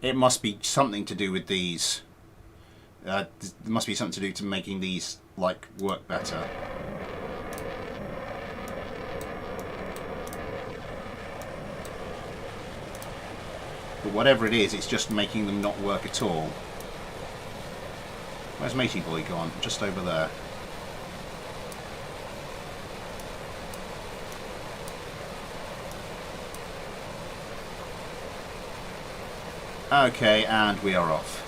It must be something to do with these. There must be something to do to making these like work better. But whatever it is, it's just making them not work at all. Where's Matey Boy gone? Just over there. Okay, and we are off.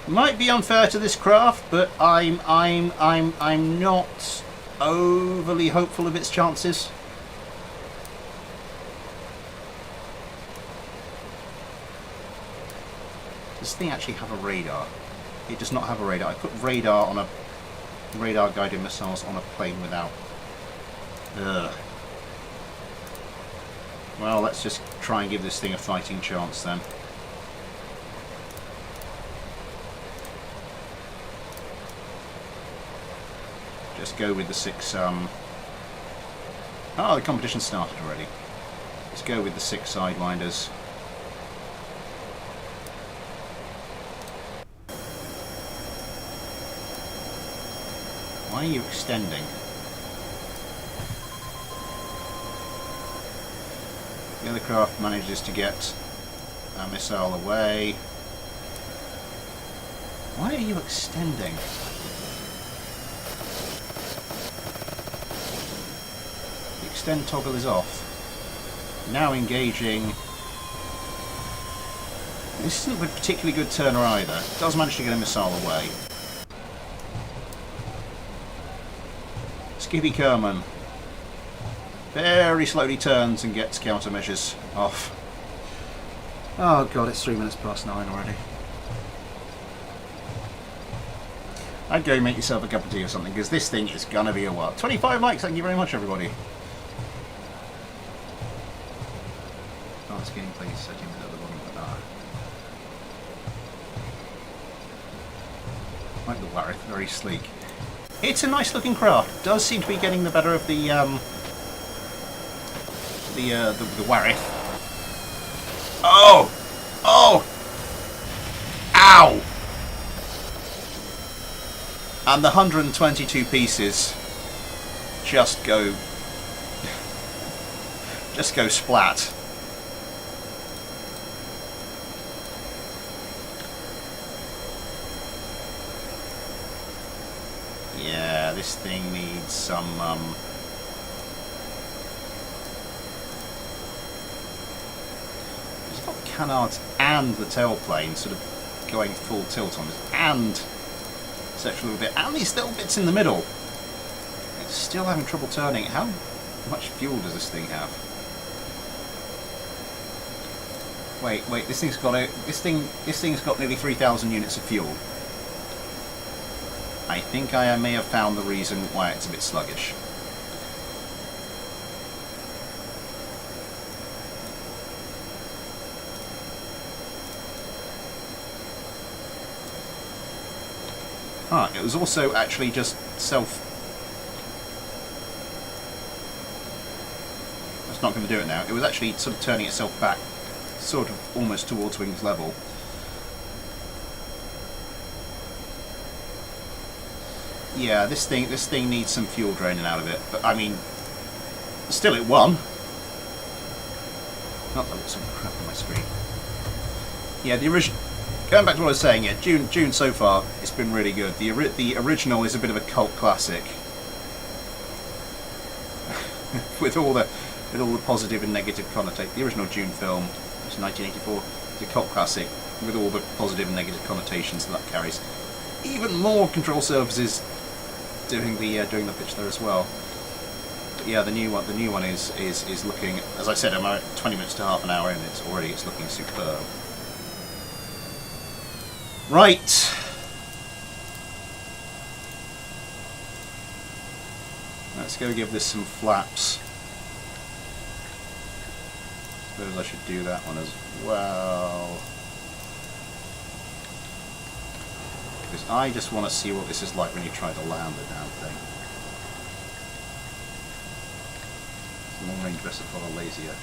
Might be unfair to this craft, but I'm not overly hopeful of its chances. Does this thing actually have a radar? It does not have a radar. I put radar on a radar guided missiles on a plane without. Ugh. Well, let's just try and give this thing a fighting chance then. Just go with the 6. Oh, the competition started already. Let's go with the 6 Sidewinders. Why are you extending? The other craft manages to get a missile away. Why are you extending? The extend toggle is off. Now engaging. This isn't a particularly good turner either. It does manage to get a missile away. Skippy Kerman very slowly turns and gets countermeasures off. Oh god, it's 3 minutes past 9 already. I'd go make yourself a cup of tea or something, because this thing is gonna be a while. 25 likes, thank you very much everybody. Advanced gameplay settings at the bottom of the bar. Like the Warith, very sleek. It's a nice looking craft. Does seem to be getting the better of the Warith. Oh! Oh! Ow! And the 122 pieces just go splat. Yeah, this thing needs some it's got canards and the tailplane sort of going full tilt on it, and it's actually a little bit, and these little bits in the middle. It's still having trouble turning. How much fuel does this thing have? Wait, this thing's got nearly 3,000 units of fuel. I think I may have found the reason why it's a bit sluggish. It was also actually just self... That's not going to do it now. It was actually sort of turning itself back, sort of almost towards wings level. Yeah, this thing needs some fuel draining out of it. But I mean, still it won. Not that I've got some crap on my screen. Yeah, the original. Going back to what I was saying, yeah, June so far, it's been really good. The original is a bit of a cult classic, with all the positive and negative connotations. The original June film, it's 1984, is a cult classic with all the positive and negative connotations that carries. Even more control surfaces doing the pitch there as well. But yeah, the new one is looking, as I said, I'm at 20 minutes to half an hour in. It's looking superb. Right. Let's go give this some flaps. Suppose I should do that one as well. Because I just want to see what this is like when you try to land the damn thing. Long range vessel far lazier.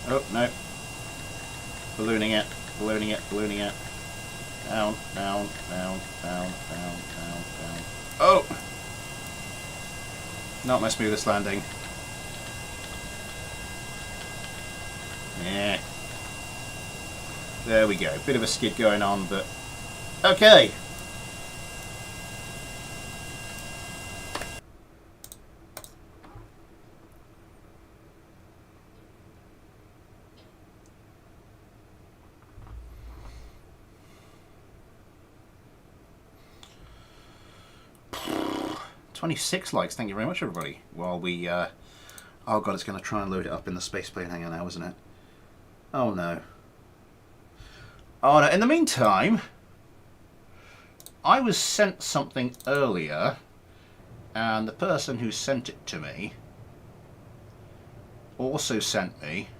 Oh, no. Ballooning it, ballooning it, ballooning it. Down, down, down, down, down, down, down. Oh! Not my smoothest landing. Yeah. There we go. Bit of a skid going on, but... Okay! $26 likes, thank you very much everybody. While we, oh god, it's going to try and load it up in the space plane hangar now, isn't it? Oh no. Oh no, in the meantime, I was sent something earlier, and the person who sent it to me also sent me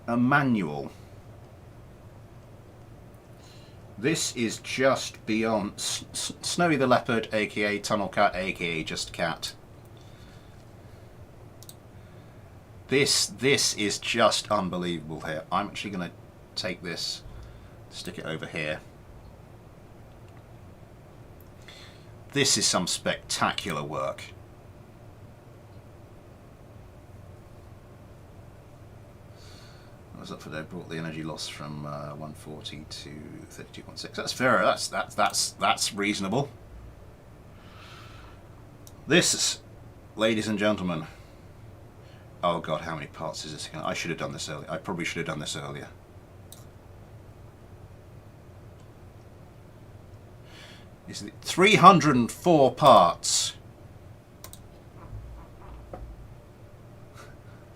a manual. This is just beyond Snowy the Leopard, aka Tunnel Cat, aka just Cat. This is just unbelievable here. I'm actually going to take this, stick it over here. This is some spectacular work. I was up for that. Brought the energy loss from 140 to 32.6. That's fair. That's reasonable. This, ladies and gentlemen. Oh god, how many parts is this again? I should have done this earlier. I probably should have done this earlier. Is it 304 parts?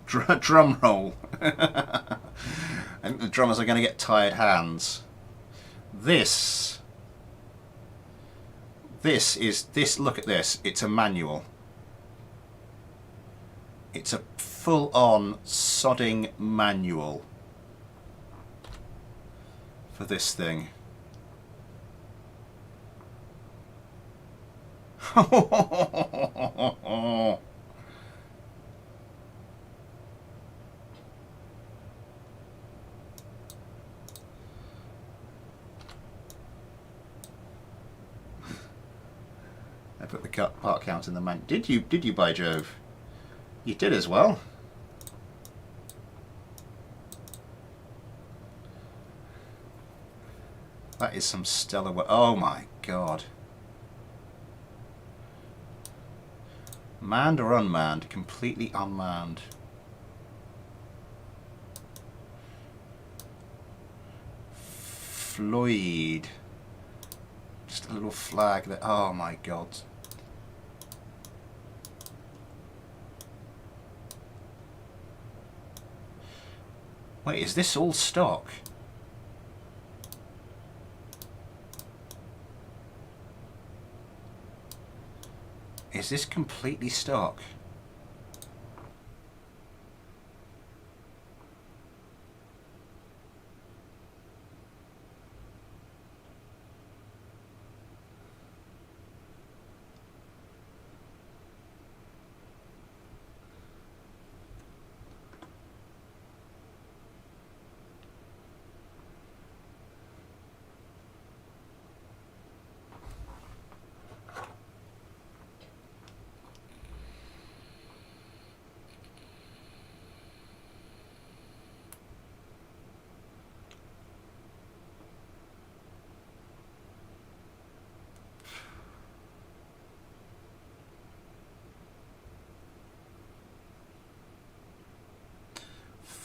Drum roll. I think the drummers are going to get tired hands. This look at this. It's a manual. It's a full-on sodding manual for this thing. I put the part count in the man. Did you, by Jove? You did as well. That is some stellar work. Oh my god. Manned or unmanned? Completely unmanned. Floyd. Just a little flag there. Oh my god. Wait, is this all stock? Is this completely stock?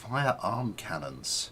Firearm cannons.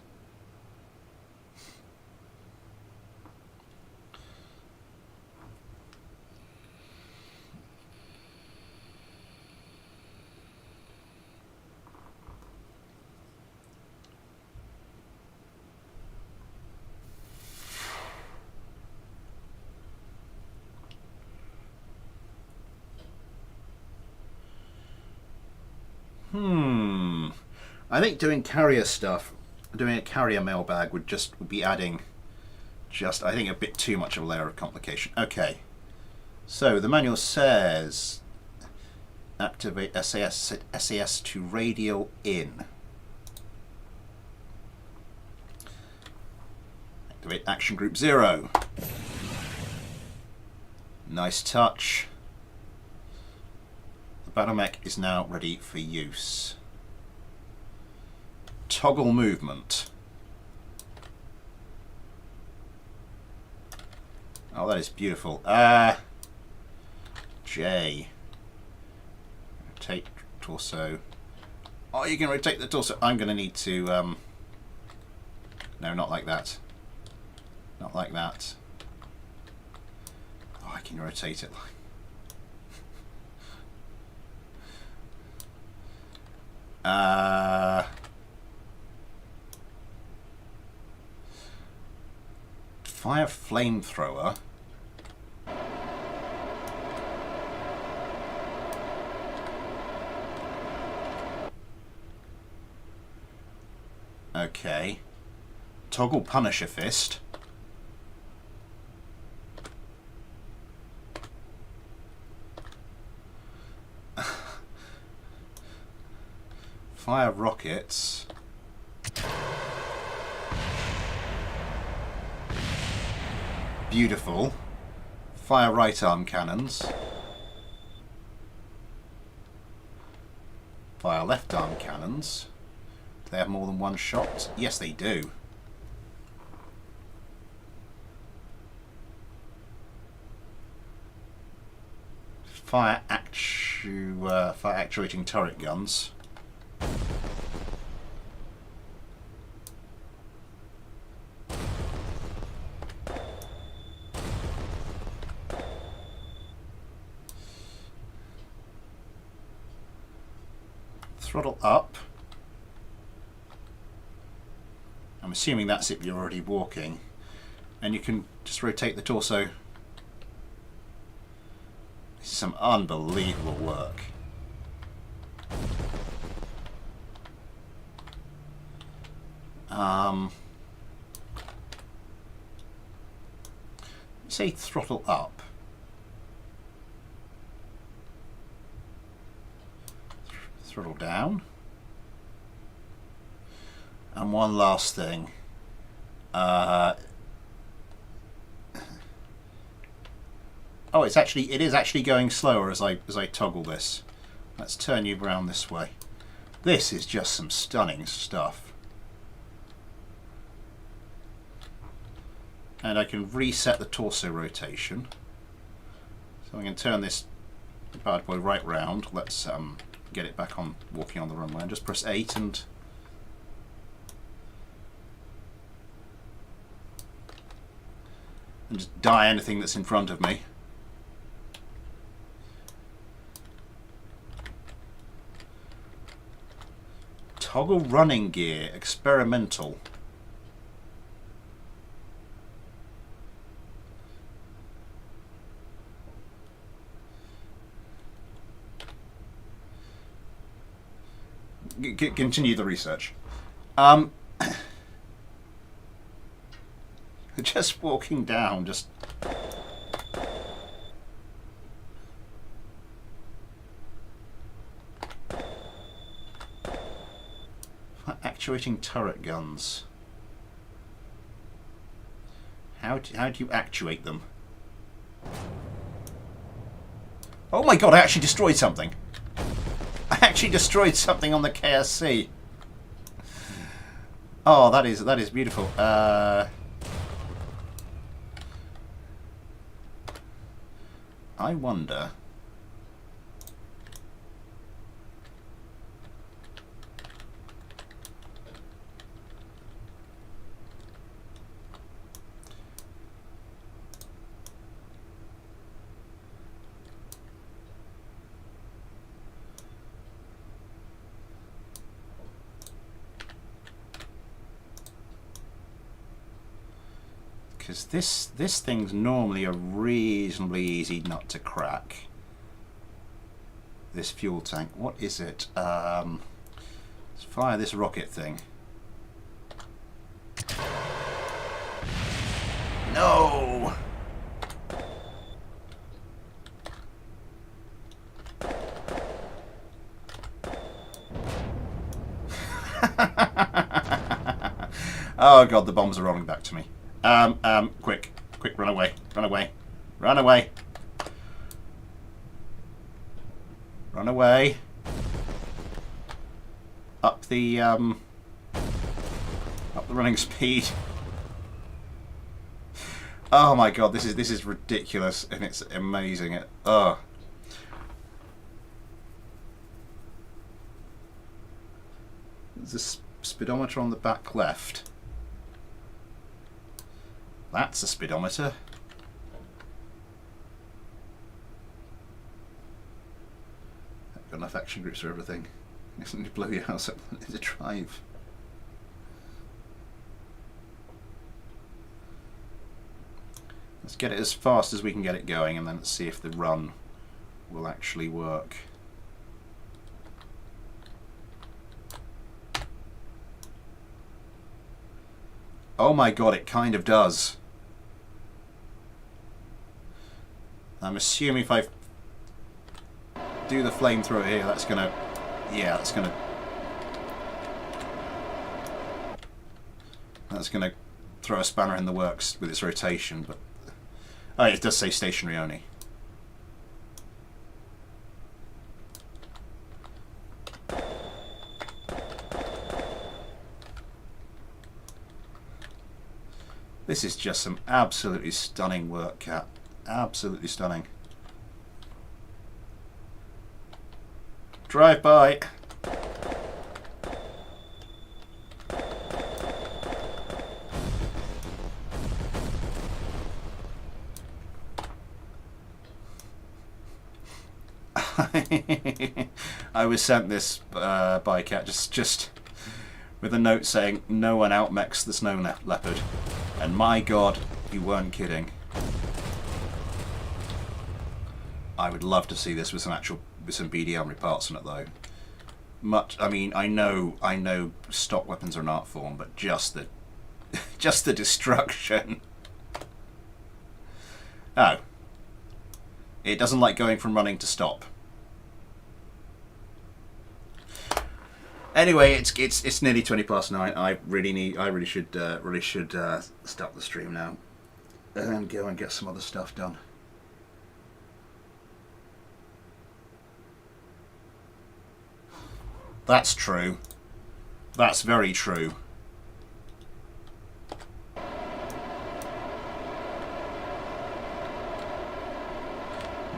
I think doing carrier stuff, doing a carrier mailbag would be adding I think a bit too much of a layer of complication. Okay, so the manual says activate SAS to radial in. Activate action group 0. Nice touch. The Battlemech is now ready for use. Toggle movement. Oh, that is beautiful. J. Rotate torso. Oh, you can rotate the torso. I'm going to need to... no, not like that. Not like that. Oh, I can rotate it. Fire flamethrower. Okay. Toggle Punisher Fist. Fire rockets. Beautiful. Fire right arm cannons. Fire left arm cannons. Do they have more than one shot? Yes, they do. Fire actuating turret guns. Throttle up. I'm assuming that's if you're already walking, and you can just rotate the torso. This is some unbelievable work. Say throttle up. Throttle down. And one last thing. Oh, it is actually going slower as I toggle this. Let's turn you around this way. This is just some stunning stuff. And I can reset the torso rotation. So I can turn this bad boy right round. Let's get it back on walking on the runway, and just press 8 and just die anything that's in front of me. Toggle running gear, experimental. continue the research. Just walking down, just... Actuating turret guns. How do you actuate them? Oh my god, I actually destroyed something. I actually destroyed something on the KSC. Oh, that is beautiful. I wonder... because this thing's normally a reasonably easy nut to crack. This fuel tank. What is it? Let's fire this rocket thing. No! Oh god, the bombs are rolling back to me. Quick, run away, run away, run away. Run away. Up the running speed. Oh my god, this is ridiculous and it's amazing. Oh. There's a speedometer on the back left. That's a speedometer. I've got enough action groups for everything. It's going to blow your house up in a drive. Let's get it as fast as we can get it going and then let's see if the run will actually work. Oh my god, it kind of does. I'm assuming if I do the flamethrower here, that's gonna... Yeah, that's gonna throw a spanner in the works with its rotation, but... Oh, it does say stationary only. This is just some absolutely stunning work, Cat. Absolutely stunning. Drive by. I was sent this by Cat just with a note saying no one outmechs the snow leopard, and my god, you weren't kidding. I would love to see this with some BD Armory parts on it though. I mean, I know stock weapons are an art form, but just the destruction. Oh, it doesn't like going from running to stop. Anyway, it's nearly 9:20. I really should stop the stream now and go and get some other stuff done. That's true. That's very true.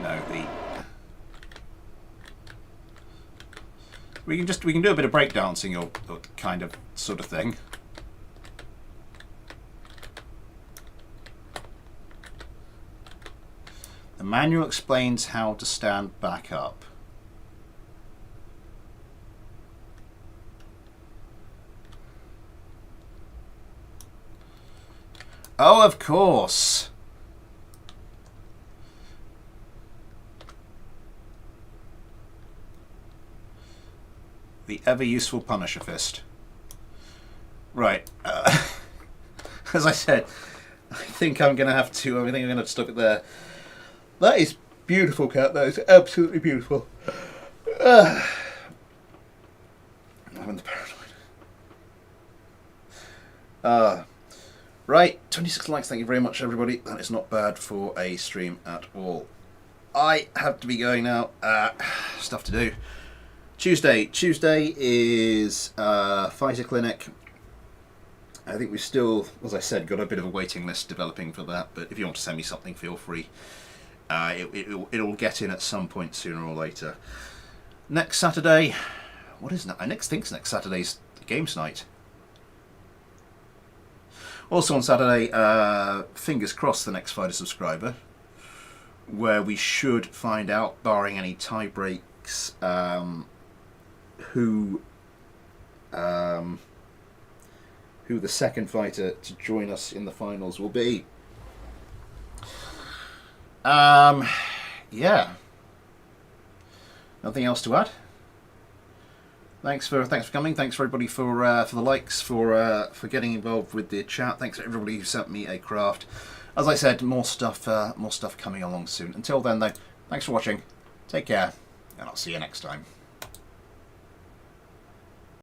No, we can do a bit of breakdancing or kind of sort of thing. The manual explains how to stand back up. Oh, of course. The ever useful Punisher fist. Right. As I said, I think I'm going to have to. I think I'm going to stop it there. That is beautiful, cat. That is absolutely beautiful. I'm having the paranoid. Right, 26 likes. Thank you very much, everybody. That is not bad for a stream at all. I have to be going now. Stuff to do. Tuesday is Fighter Clinic. I think we've still, as I said, got a bit of a waiting list developing for that, but if you want to send me something, feel free. It'll get in at some point sooner or later. Next Saturday, what is that? I think next Saturday's Games Night. Also on Saturday, fingers crossed, the next Fighter subscriber, where we should find out, barring any tie breaks, who the second fighter to join us in the finals will be. Yeah. Nothing else to add. Thanks for coming. Thanks for everybody for the likes, for getting involved with the chat. Thanks to everybody who sent me a craft. As I said, more stuff coming along soon. Until then, though, thanks for watching. Take care, and I'll see you next time.